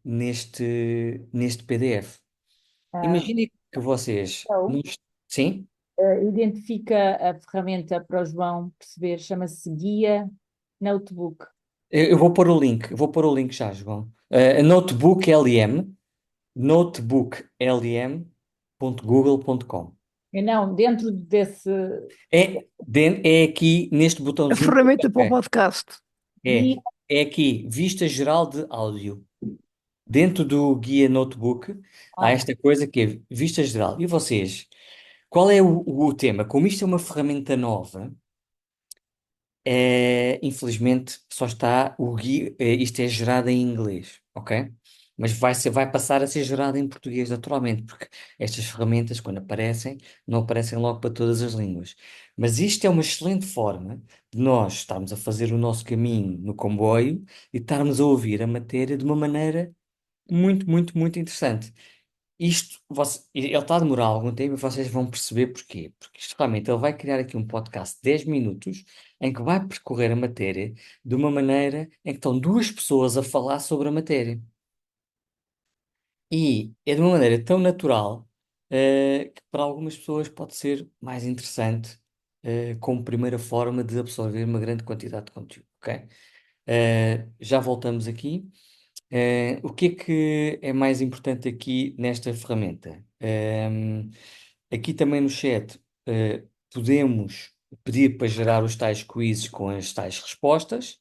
neste PDF. Ah, Imaginem que vocês. então, Sim? identifica a ferramenta para o João perceber, chama-se Guia Notebook. Eu vou pôr o link, já, João. Notebook LM, notebooklm.google.com. E não, dentro desse É aqui neste A botãozinho. ferramenta para o Ok. podcast. É, guia, é aqui, vista geral de áudio. Dentro do guia notebook, há ah, esta coisa que é vista geral. E vocês, qual é o tema? Como isto é uma ferramenta nova, infelizmente só está o guia, isto é gerado em inglês, ok? Mas vai passar a ser gerado em português naturalmente, porque estas ferramentas, quando aparecem, não aparecem logo para todas as línguas. Mas isto é uma excelente forma de nós estarmos a fazer o nosso caminho no comboio e estarmos a ouvir a matéria de uma maneira muito, muito, muito interessante. Ele está a demorar algum tempo e vocês vão perceber porquê. Porque isto realmente ele vai criar aqui um podcast de 10 minutos em que vai percorrer a matéria de uma maneira em que estão duas pessoas a falar sobre a matéria. E é de uma maneira tão natural, que para algumas pessoas pode ser mais interessante, como primeira forma de absorver uma grande quantidade de conteúdo, ok? Já voltamos aqui. O que é que é mais importante aqui nesta ferramenta? Aqui também no chat, podemos pedir para gerar os tais quizzes com as tais respostas,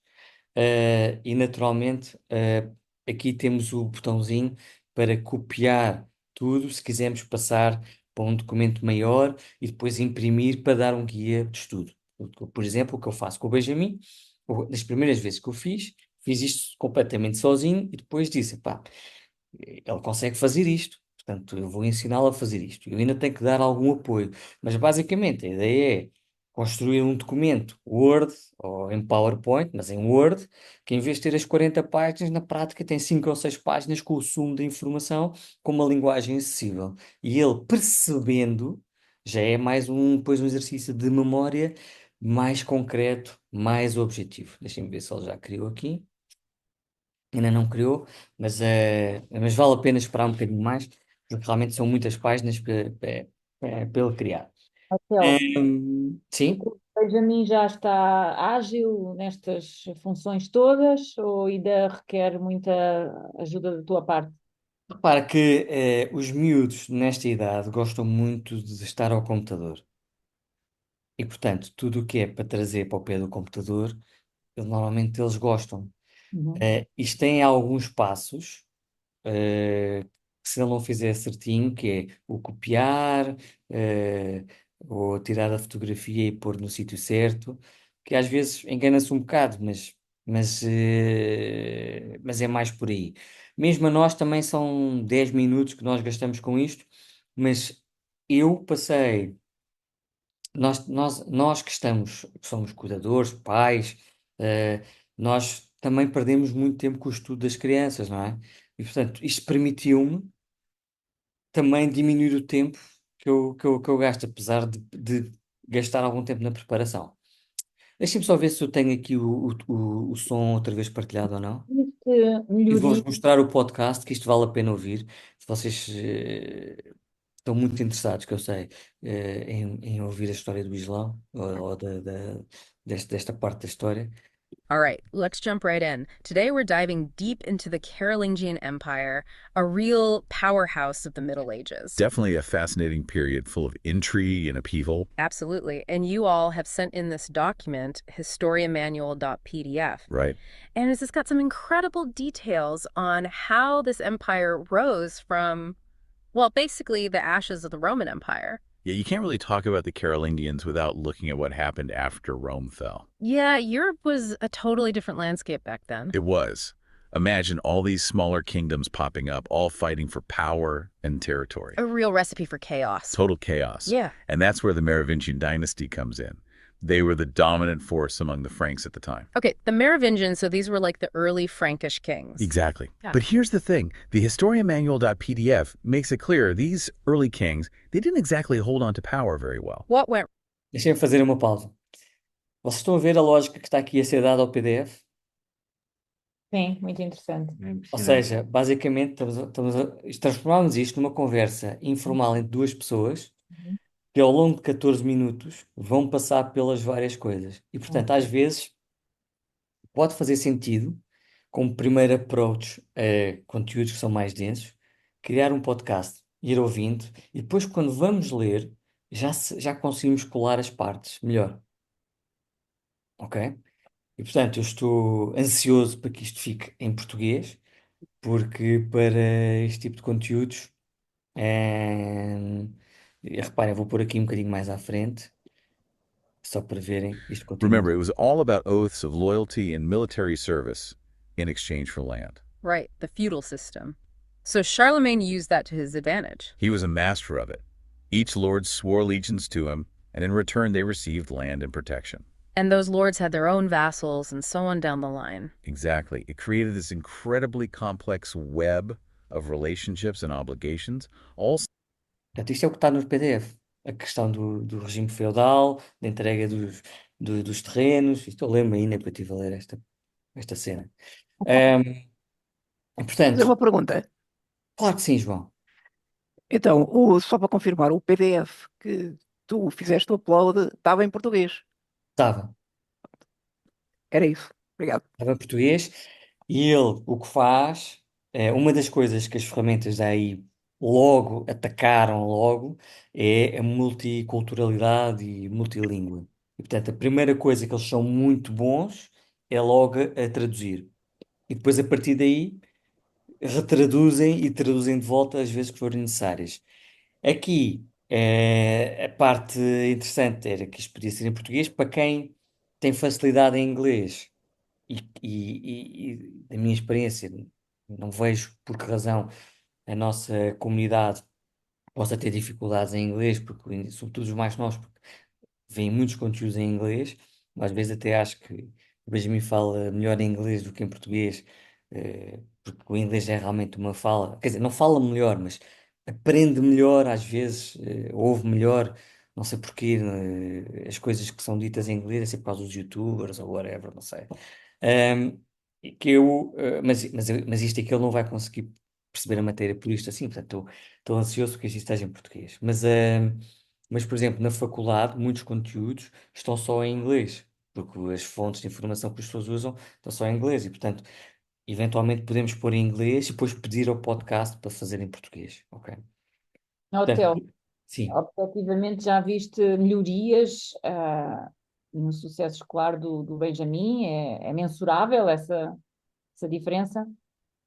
e naturalmente, aqui temos o botãozinho para copiar tudo, se quisermos passar para um documento maior e depois imprimir para dar um guia de estudo. Por exemplo, o que eu faço com o Benjamin, nas primeiras vezes que eu fiz isto completamente sozinho e depois disse, pá, ele consegue fazer isto, portanto, eu vou ensiná-lo a fazer isto. Eu ainda tenho que dar algum apoio, mas basicamente a ideia é construir um documento Word ou em PowerPoint, mas em Word, que em vez de ter as 40 páginas, na prática tem 5 ou 6 páginas com o sumo da informação, com uma linguagem acessível. E ele percebendo, já é mais depois um exercício de memória mais concreto, mais objetivo. Deixem-me ver se ele já criou aqui. ainda não criou, mas vale a pena esperar um bocadinho mais, porque realmente são muitas páginas para ele criar. Raquel, Sim, o Benjamin já está ágil nestas funções todas ou ainda requer muita ajuda da tua parte? repara que os miúdos nesta idade gostam muito de estar ao computador. E, portanto, tudo o que é para trazer para o pé do computador, normalmente eles gostam. Uhum. Isto tem alguns passos, que se ele não fizer certinho, que é o copiar, eh, ou tirar a fotografia e pôr no sítio certo, que às vezes engana-se um bocado, mas é mais por aí. Mesmo a nós também são 10 minutos que nós gastamos com isto, mas eu passei. Nós que somos cuidadores, pais, eh, nós também perdemos muito tempo com o estudo das crianças, não é? E, portanto, isto permitiu-me também diminuir o tempo que eu gasto, apesar de gastar algum tempo na preparação. Deixem-me só ver se eu tenho aqui o som outra vez partilhado ou não. Existe E vou-vos melhoria. mostrar o podcast, que isto vale a pena ouvir. Se vocês estão muito interessados, que eu sei, em ouvir a história do Islão, ou desta parte da história. All right, let's jump right in. Today we're diving deep into the Carolingian Empire, a real powerhouse of the Middle Ages. Definitely a fascinating period full of intrigue and upheaval. Absolutely. And you all have sent in this document, historiamanual.pdf. Right. And it's got some incredible details on how this empire rose from, well, basically the ashes of the Roman Empire. Yeah, you can't really talk about the Carolingians without looking at what happened after Rome fell. Yeah, Europe was a totally different landscape back then. It was. Imagine all these smaller kingdoms popping up, all fighting for power and territory. A real recipe for chaos. Total chaos. Yeah. And that's where the Merovingian dynasty comes in. They were the dominant force among the Franks at the time. Okay, the Merovingians, so these were like the early Frankish kings. Exactly. Yeah. But here's the thing. The historiamanual.pdf makes it clear these early kings, they didn't exactly hold on to power very well. What went Deixem-me fazer uma pausa. Vocês estão a ver a lógica que está aqui a ser dada ao PDF? Sim, muito interessante. Ou seja, basicamente, transformámos isto numa conversa informal entre duas pessoas Uhum. que ao longo de 14 minutos vão passar pelas várias coisas. E, portanto, às vezes pode fazer sentido, como primeiro approach a conteúdos que são mais densos, criar um podcast, ir ouvindo, e depois, quando vamos ler, já conseguimos colar as partes melhor. Ok? E, portanto, eu estou ansioso para que isto fique em português, porque para este tipo de conteúdos, reparem, vou pôr aqui um bocadinho mais à frente, só para verem isto continua. Remember, it was all about oaths of loyalty and military service in exchange for land. right? The feudal system. So Charlemagne used that to his advantage. He was a master of it. Each lord swore allegiance to him, and in return they received land and protection. And those lords had their own vassals and so on down the line. Exactly. It created this incredibly complex web of relationships and obligations, all Portanto, isto é o que está no PDF. A questão do regime feudal, da entrega dos terrenos. Isto eu lembro ainda que eu estive a ler esta cena. Fazer Portanto, uma pergunta. claro que sim, João. Então, só para confirmar, o PDF que tu fizeste o upload estava em português. Estava Era isso. Obrigado. em português. E ele, o que faz, uma das coisas que as ferramentas daí logo atacaram logo é a multiculturalidade e multilíngua. E, portanto, a primeira coisa que eles são muito bons é logo a traduzir. E depois, a partir daí, retraduzem e traduzem de volta às vezes que forem necessárias. Aqui, a parte interessante era que isto podia ser em português para quem tem facilidade em inglês. E da minha experiência, não vejo por que razão a nossa comunidade possa ter dificuldades em inglês, porque, sobretudo os mais novos, porque veem muitos conteúdos em inglês. Às vezes até acho que o Benjamin fala melhor em inglês do que em português, porque o inglês é realmente uma fala, quer dizer, não fala melhor, mas aprende melhor às vezes, ouve melhor, não sei porquê, as coisas que são ditas em inglês, é sempre por causa dos YouTubers ou whatever, não sei. Ahm, mas isto é que ele não vai conseguir perceber a matéria por isto assim, portanto, estou ansioso que isto esteja em português. Mas, por exemplo, na faculdade, muitos conteúdos estão só em inglês, porque as fontes de informação que as pessoas usam estão só em inglês, e, portanto, eventualmente podemos pôr em inglês e depois pedir ao podcast para fazer em português, ok? Hotel, Portanto, sim. objetivamente já viste melhorias no sucesso escolar do Benjamin? É mensurável essa diferença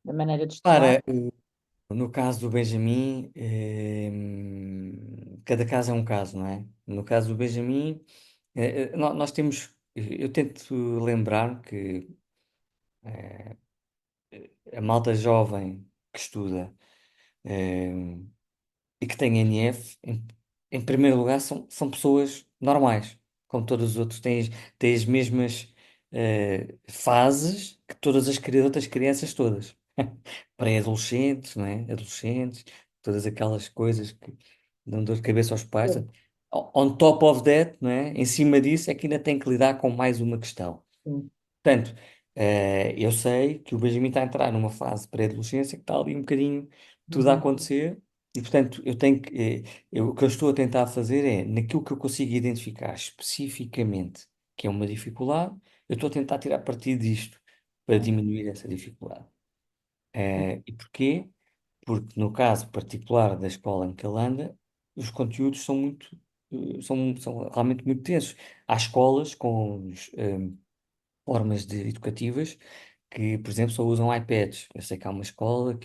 da maneira de estudar? Para, no caso do Benjamin, cada caso é um caso, não é? No caso do Benjamin, nós temos, eu tento lembrar que eh, a malta jovem que estuda eh, e que tem NF, em primeiro lugar, são pessoas normais, como todos os outros, têm as mesmas fases que todas as outras crianças todas. Pré-adolescentes, não é? Adolescentes, todas aquelas coisas que dão dor de cabeça aos pais. Sim, On top of that, não é? Em cima disso é que ainda tem que lidar com mais uma questão. sim. Portanto, eu sei que o Benjamin está a entrar numa fase de pré-adolescência que está ali um bocadinho tudo a Uhum. acontecer e, portanto, o que eu estou a tentar fazer é, naquilo que eu consigo identificar especificamente que é uma dificuldade, eu estou a tentar tirar partido disto para diminuir essa dificuldade. E porquê? Porque no caso particular da escola em que ele anda, os conteúdos são realmente muito tensos. Há escolas com formas educativas que, por exemplo, só usam iPads. Eu sei que há uma escola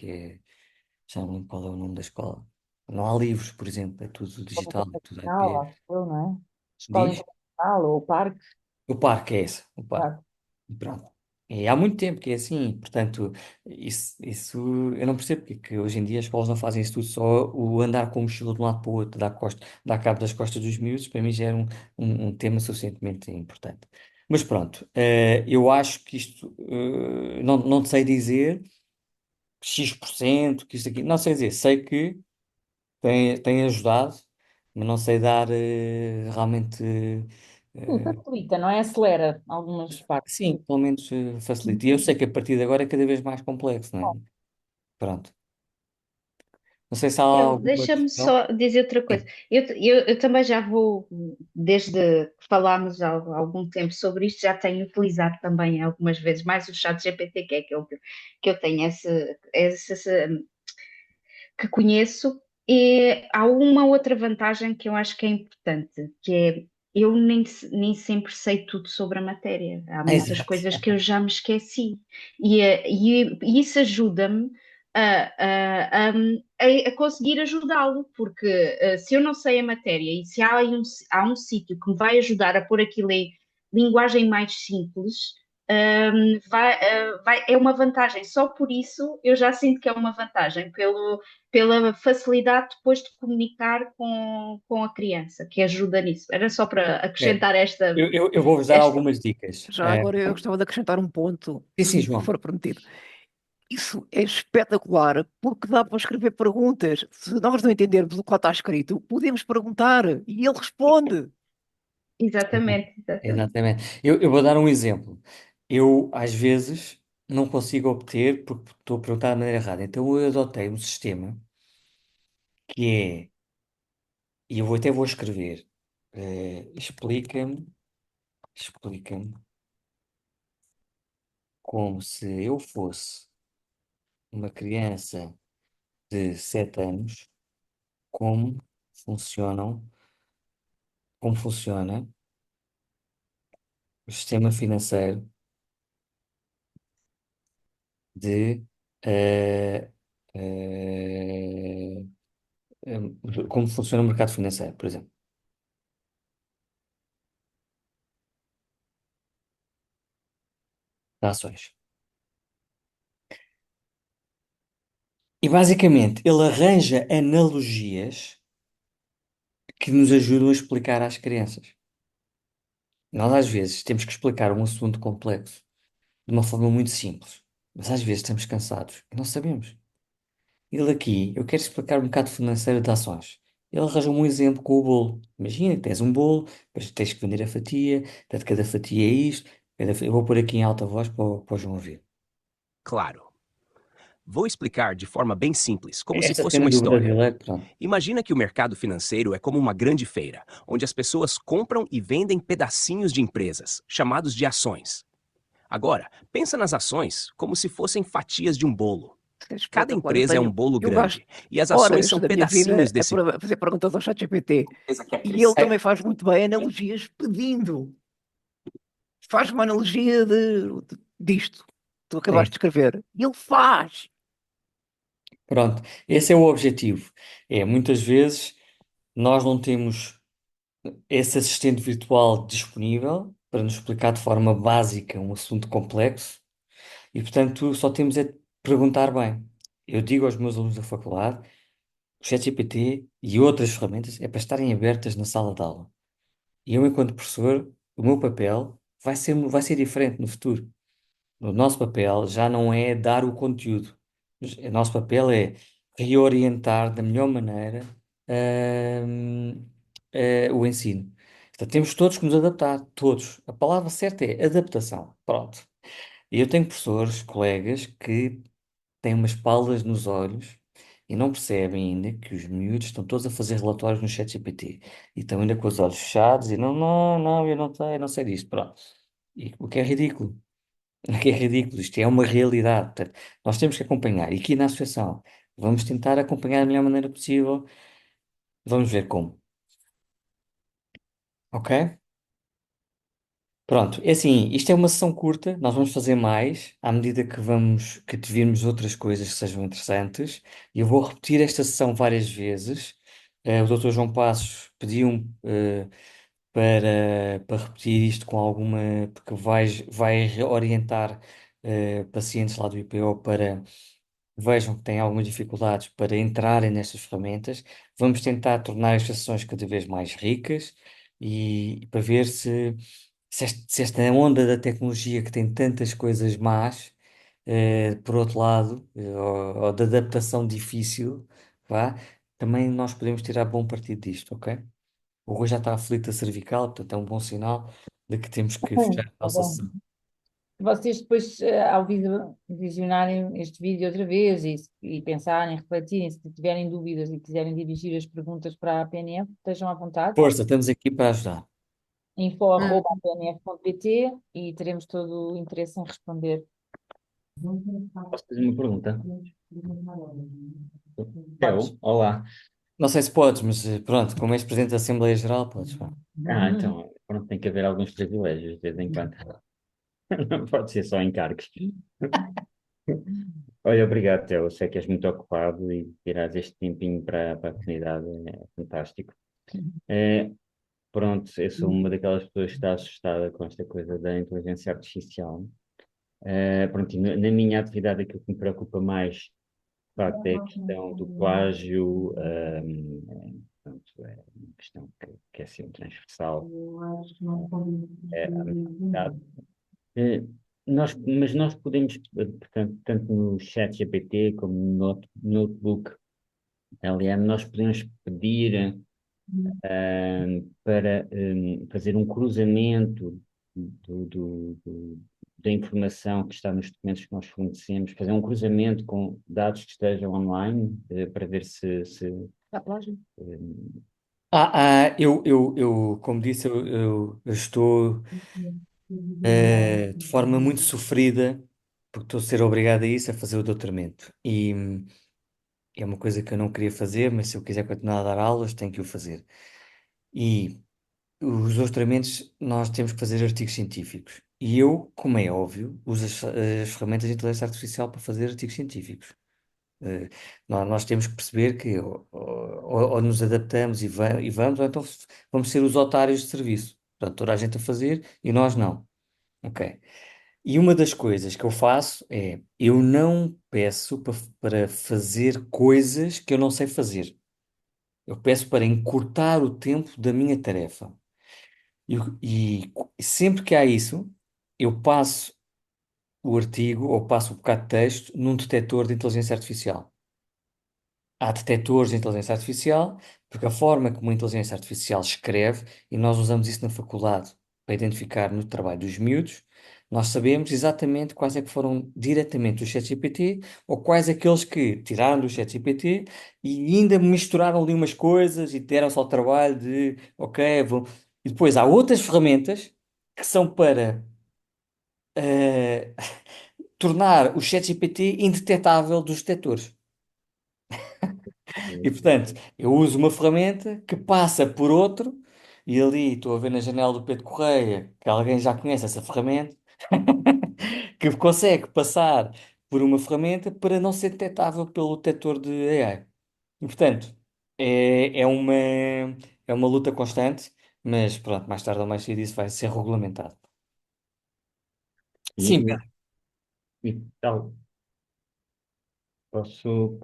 já não lembro qual é o nome da escola. Não há livros, por exemplo, é tudo Escola digital, é tudo internacional, iPad. acho eu, não é? Escola Diz? internacional ou parque. O parque é esse, o parque. Exato. E pronto. E há muito tempo que é assim, portanto, isso eu não percebo porque é que hoje em dia as escolas não fazem isso tudo, só o andar com o mochila de um lado para o outro, dar cabo das costas dos miúdos, para mim já era um tema suficientemente importante. Mas pronto, eu acho que isto, não sei dizer X%, que isto aqui, não sei dizer, sei que tem ajudado, mas não sei dar realmente. Sim, eh, facilita, não é? Acelera algumas partes. Sim, pelo menos facilita. E eu sei que a partir de agora é cada vez mais complexo, não é? Pronto. Não sei se há alguma Deixa-me questão. só dizer outra coisa. Sim. Eu também já vou, desde que falámos há algum tempo sobre isto, já tenho utilizado também algumas vezes mais o chat GPT, que é que eu tenho que conheço. E há uma outra vantagem que eu acho que é importante, que é eu nem sempre sei tudo sobre a matéria. Há muitas Exato. coisas que eu já me esqueci. E isso ajuda-me a conseguir ajudá-lo, porque se eu não sei a matéria e se há um sítio que me vai ajudar a pôr aquilo em linguagem mais simples, é uma vantagem. Só por isso eu já sinto que é uma vantagem, pela facilidade depois de comunicar com a criança, que ajuda nisso. Era só para É. acrescentar esta, Eu vou-vos dar esta. algumas dicas. Já agora eu gostava de acrescentar um ponto, Sim, se sim, me João. for permitido. Isso é espetacular, porque dá para escrever perguntas. Se nós não entendermos o que lá está escrito, podemos perguntar e ele responde. Exatamente, exatamente. Exatamente. Eu vou dar um exemplo. Eu, às vezes, não consigo obter porque estou a perguntar da maneira errada. Então, eu adotei um sistema que é, e até vou escrever, explica-me como se eu fosse uma criança de 7 anos, como funcionam, como funciona o sistema financeiro de eh, eh, como funciona o mercado financeiro, por exemplo, de ações. E basicamente ele arranja analogias que nos ajudam a explicar às crianças. Nós às vezes temos que explicar um assunto complexo de uma forma muito simples, mas às vezes estamos cansados e não sabemos. Ele aqui, eu quero explicar um bocado financeiro de ações. Ele arranja um exemplo com o bolo. Imagina que tens um bolo, depois tens que vender a fatia, portanto, cada fatia é isto. Eu vou pôr aqui em alta voz para o João ouvir. Claro. Vou explicar de forma bem simples, como se Esta fosse cena uma do história. brasileiro, pronto. Imagina que o mercado financeiro é como uma grande feira, onde as pessoas compram e vendem pedacinhos de empresas, chamados de ações. Agora, pensa nas ações como se fossem fatias de um bolo. É Cada espetacular. empresa é um bolo Eu gasto grande, e as ações horas são da minha vida pedacinhos a desse. fazer perguntas ao ChatGPT. E ele É, também faz muito bem analogias pedindo. Faz uma analogia disto que tu acabaste de escrever. E ele faz. pronto, esse é o objetivo. É, muitas vezes nós não temos esse assistente virtual disponível para nos explicar de forma básica um assunto complexo e, portanto, só temos é de perguntar bem. Eu digo aos meus alunos da faculdade, o ChatGPT e outras ferramentas é para estarem abertas na sala de aula. E eu, enquanto professor, o meu papel vai ser diferente no futuro. O nosso papel já não é dar o conteúdo. O nosso papel é reorientar da melhor maneira, hum, o ensino. Portanto, temos todos que nos adaptar, todos. A palavra certa é adaptação. Pronto. E eu tenho professores, colegas, que têm umas palas nos olhos e não percebem ainda que os miúdos estão todos a fazer relatórios no ChatGPT e estão ainda com os olhos fechados e não, não, não, eu não sei disto. Pronto. E, o que é ridículo. Que é ridículo, isto é uma realidade. Portanto, nós temos que acompanhar. E aqui na associação, vamos tentar acompanhar da melhor maneira possível. Vamos ver como. Ok? Pronto, é assim, isto é uma sessão curta, nós vamos fazer mais à medida que te virmos outras coisas que sejam interessantes. E eu vou repetir esta sessão várias vezes. O Dr. João Passos pediu-me para repetir isto com alguma, porque vai orientar pacientes lá do IPO para vejam que têm algumas dificuldades para entrarem nestas ferramentas. Vamos tentar tornar as sessões cada vez mais ricas e para ver se esta onda da tecnologia que tem tantas coisas más, por outro lado, ou de adaptação difícil, vá, também nós podemos tirar bom partido disto, ok? O Rui já está aflito a cervical, portanto é um bom sinal de que temos que fechar a Tá nossa bom. sessão. Vocês depois, ao visionarem este vídeo outra vez e pensarem, refletirem, se tiverem dúvidas e quiserem dirigir as perguntas para a PNF, estejam à vontade. Força, estamos aqui para ajudar. info@pnf.pt e teremos todo o interesse em responder. Posso fazer uma pergunta? Podes. Olá. Não sei se podes, mas pronto, como és Presidente da Assembleia Geral, podes. Vá. Então, pronto, tem que haver alguns privilégios de vez em quando. Não pode ser só encargos. Olha, obrigado, Teo. Eu sei que és muito ocupado e tirares este tempinho para a comunidade é fantástico. Pronto, eu sou uma daquelas pessoas que está assustada com esta coisa da inteligência artificial. Pronto, e na minha atividade aquilo que me preocupa mais, de facto, é a questão do plágio. Pronto, é uma questão que é sempre transversal. Eh, mas nós podemos, portanto, tanto no chat GPT como no notebook LM, nós podemos pedir para fazer um cruzamento da informação que está nos documentos que nós fornecemos, fazer um cruzamento com dados que estejam online, para ver se Está plágio? Como disse, eu estou de forma muito sofrida, porque estou a ser obrigado a isso, a fazer o doutoramento. E é uma coisa que eu não queria fazer, mas se eu quiser continuar a dar aulas, tenho que o fazer. E os doutoramentos, nós temos que fazer artigos científicos. E eu, como é óbvio, uso as ferramentas de inteligência artificial para fazer artigos científicos. Nós temos que perceber que ou nos adaptamos e vamos, ou então vamos ser os otários de serviço. Portanto, toda a gente a fazer e nós não. Ok. E uma das coisas que eu faço é, eu não peço para fazer coisas que eu não sei fazer. Eu peço para encurtar o tempo da minha tarefa. E sempre que há isso, eu passo o artigo ou passo o bocado de texto num detector de inteligência artificial. Há detectores de inteligência artificial, porque a forma como a inteligência artificial escreve, e nós usamos isso na faculdade para identificar no trabalho dos miúdos, Nós sabemos exatamente quais é que foram diretamente do ChatGPT ou quais aqueles que tiraram do ChatGPT e ainda misturaram ali umas coisas e deram-se ao trabalho de, ok, vou... E depois há outras ferramentas que são para eh, tornar o ChatGPT indetetável dos detectores. E portanto, eu uso uma ferramenta que passa por outro, e ali estou a ver na janela do Pedro Correia que alguém já conhece essa ferramenta, que consegue passar por uma ferramenta para não ser detectável pelo detector de AI. E portanto, é uma luta constante, mas pronto, mais tarde ou mais cedo isso vai ser regulamentado. Sim, E, Pedro. e tal, posso.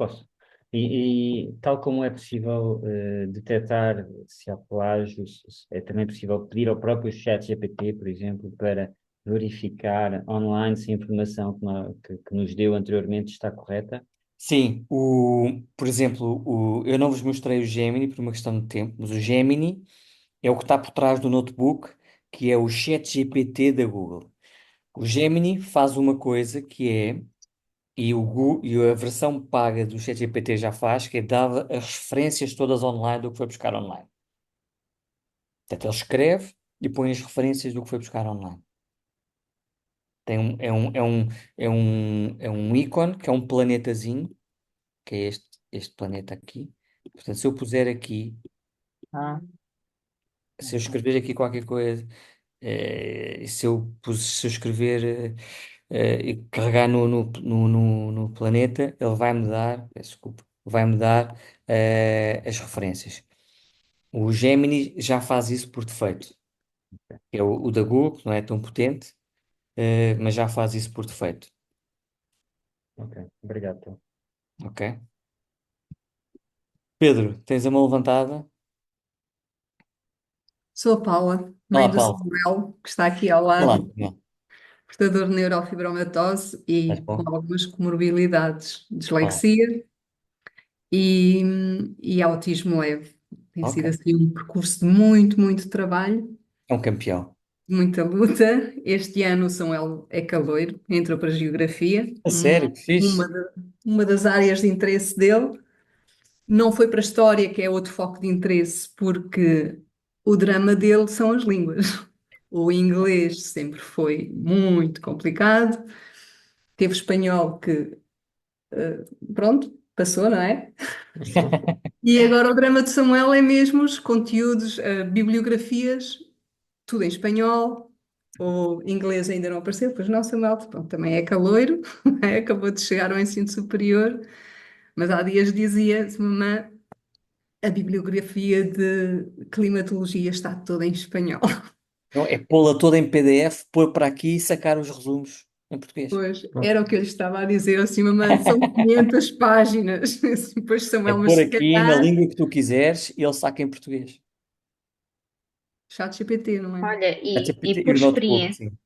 E tal como é possível detectar se há plágio, é também possível pedir ao próprio ChatGPT, por exemplo, para verificar online se a informação que nos deu anteriormente está correta. Sim, por exemplo, eu não vos mostrei o Gemini por uma questão de tempo, mas o Gemini é o que está por trás do notebook, que é o ChatGPT da Google. O Gemini faz uma coisa que é, e a versão paga do ChatGPT já faz, que é dar as referências todas online do que foi buscar online. Portanto, ele escreve e põe as referências do que foi buscar online. É um ícone, que é um planetazinho, que é este planeta aqui. Portanto, se eu puser aqui, Ah, se eu escrever aqui qualquer coisa, e se eu escrever e carregar no planeta, ele vai-me dar, peço desculpa, vai-me dar as referências. O Gemini já faz isso por defeito. É o da Google, que não é tão potente, mas já faz isso por defeito. Ok, obrigado, Tom. Ok? Pedro, tens a mão levantada? Sou a Paula, mãe Olá, do Paulo. Samuel, que está aqui ao Olá, lado, Samuel. portador de neurofibromatose Estás e com bom? algumas comorbilidades, Olá. dislexia e, e autismo leve. Tem Ok. sido assim um percurso de muito, muito trabalho, É um campeão. muita luta. Este ano o Samuel é caloiro, entrou para a geografia, A sério, que uma, fixe. uma das áreas de interesse dele. Não foi para a história, que é outro foco de interesse, porque o drama dele são as línguas. O inglês sempre foi muito complicado. Teve espanhol que, pronto, passou, não é? E agora o drama de Samuel é mesmo os conteúdos, bibliografias, tudo em espanhol. O inglês ainda não apareceu, pois não, Samuel, pronto, também é caloiro, acabou de chegar ao ensino superior, mas há dias dizia, mamã, a bibliografia de climatologia está toda em espanhol. Não, é pô-la toda em PDF, pôr para aqui e sacar os resumos em português. Pois, era o que eu lhe estava a dizer, assim, mamãe, são 500 páginas. Depois É Samuel, mas pôr se aqui na calhar, língua que tu quiseres e ele saca em português. chat GPT, não é? Olha, ChatGPT e e por o notebook, experiência, sim.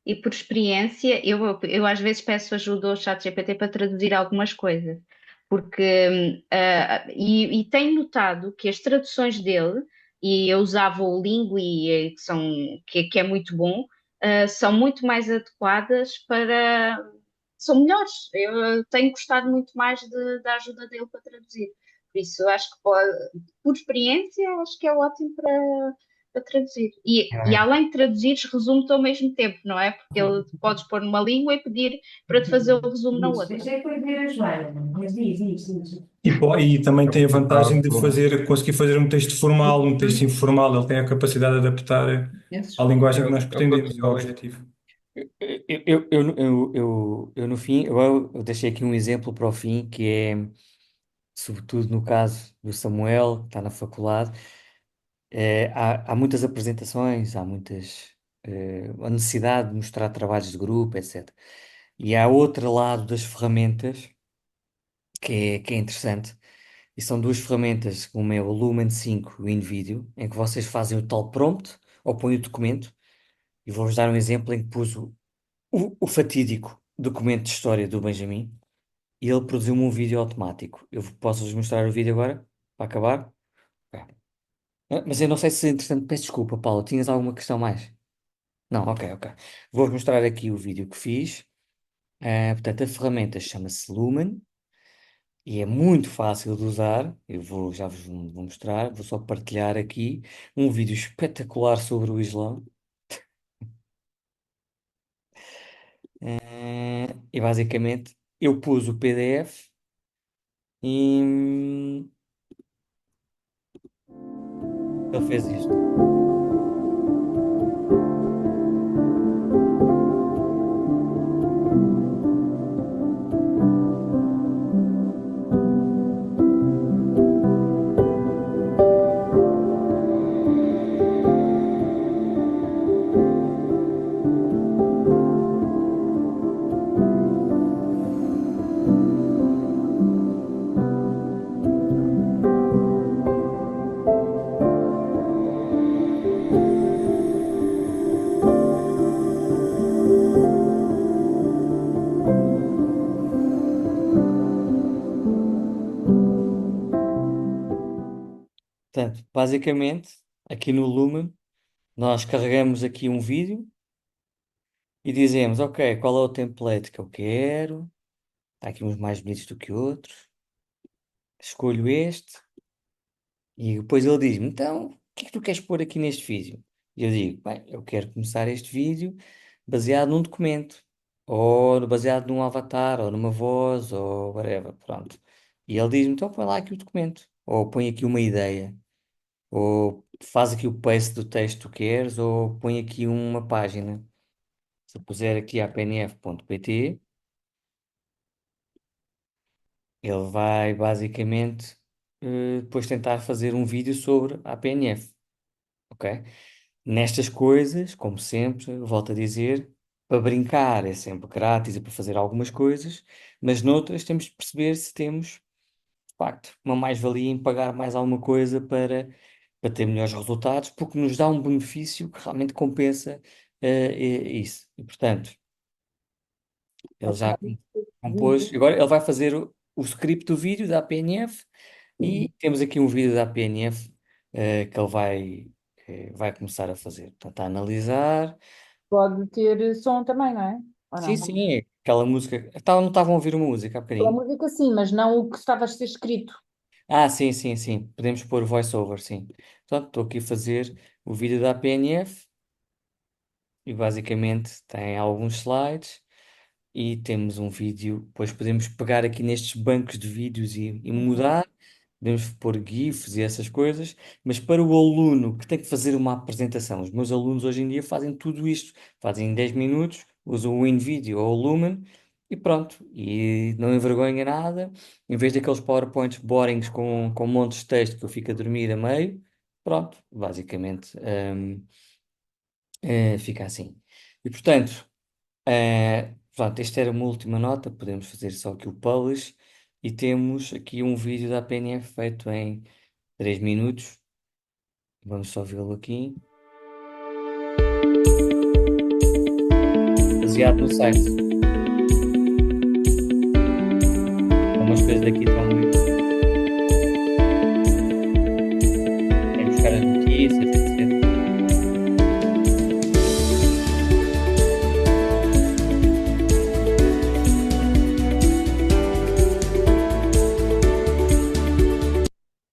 e por experiência, eu às vezes peço ajuda ao ChatGPT para traduzir algumas coisas, porque e tenho notado que as traduções dele, e eu usava o Lingui, que é muito bom, são muito mais adequadas para, são melhores. Eu tenho gostado muito mais da ajuda dele para traduzir. Por isso, eu acho que por experiência, acho que é ótimo para traduzir. E É. além de traduzires, resume-te ao mesmo tempo, não é? Porque ele podes pôr numa língua e pedir para te fazer o resumo na outra. E também tem a vantagem de conseguir fazer um texto formal, um texto informal. Ele tem a capacidade de adaptar à linguagem que nós pretendemos e ao objetivo. No fim, eu deixei aqui um exemplo para o fim, que é, sobretudo no caso do Samuel, que está na faculdade, há muitas apresentações, a necessidade de mostrar trabalhos de grupo, etc. E há outro lado das ferramentas que é interessante, e são duas ferramentas, uma é o Lumen 5 e o InVideo, em que vocês fazem o tal prompt, ou põem o documento, e vou-vos dar um exemplo em que pus o fatídico documento de história do Benjamin, e ele produziu-me um vídeo automático. Eu posso-vos mostrar o vídeo agora, para acabar? Ok. Mas eu não sei se, entretanto, peço desculpa, Paulo, tinhas alguma questão mais? Não, ok, ok. Vou mostrar aqui o vídeo que fiz. Portanto, a ferramenta chama-se Lumen e é muito fácil de usar. Já vos vou mostrar, vou só partilhar aqui um vídeo espetacular sobre o Islã. E basicamente eu pus o PDF e ele fez isto. Portanto, basicamente, aqui no Lumen, nós carregamos aqui um vídeo e dizemos, ok, qual é o template que eu quero? Há aqui uns mais bonitos do que outros. Escolho este e depois ele diz-me, então, o que é que tu queres pôr aqui neste vídeo? E eu digo, bem, eu quero começar este vídeo baseado num documento, ou baseado num avatar, ou numa voz, ou whatever, pronto. E ele diz-me, então põe lá aqui o documento, ou põe aqui uma ideia, ou faz aqui o paste do texto que tu queres, ou põe aqui uma página. Se eu puser aqui a pnf.pt, ele vai basicamente depois tentar fazer um vídeo sobre a PNF, ok? Nestas coisas, como sempre, volto a dizer, para brincar é sempre grátis e para fazer algumas coisas, mas noutras temos de perceber se temos, de facto, uma mais-valia em pagar mais alguma coisa para ter melhores resultados, porque nos dá um benefício que realmente compensa isso. E, portanto, ele já compôs, Vídeo. agora ele vai fazer o script do vídeo da PNF e temos aqui um vídeo da PNF que ele vai começar a fazer. Portanto, a analisar. Pode ter som também, não é? Ou Sim, não? sim, é aquela música. Não estavam a ouvir uma música há Pela bocadinho? música sim, mas não o que estava a ser escrito. Ah, sim, sim, sim. Podemos pôr voice-over, sim. Portanto, estou aqui a fazer o vídeo da PNF e basicamente tem alguns slides e temos um vídeo. Depois podemos pegar aqui nestes bancos de vídeos e mudar. Podemos pôr GIFs e essas coisas, mas para o aluno que tem que fazer uma apresentação, os meus alunos hoje em dia fazem tudo isto, fazem em 10 minutos, usam o InVideo ou o Lumen e pronto, e não envergonha nada, em vez daqueles PowerPoints borings com montes de texto que eu fico a dormir a meio, pronto, basicamente fica assim. E portanto, pronto, esta era uma última nota, podemos fazer só aqui o publish e temos aqui um vídeo da PNF feito em 3 minutos. Vamos só vê-lo aqui. Baseado no site. Algumas coisas daqui estão muito. É buscar as notícias, etc.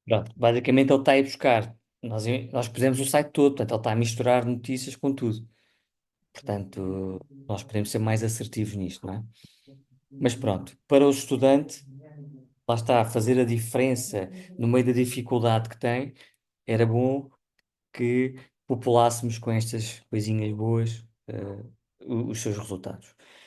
Pronto, basicamente ele está a ir buscar. Nós pusemos o site todo, portanto ele está a misturar notícias com tudo. Portanto, nós podemos ser mais assertivos nisto, não é? Mas pronto, para o estudante, lá está, fazer a diferença no meio da dificuldade que tem, era bom que populássemos com estas coisinhas boas, os seus resultados.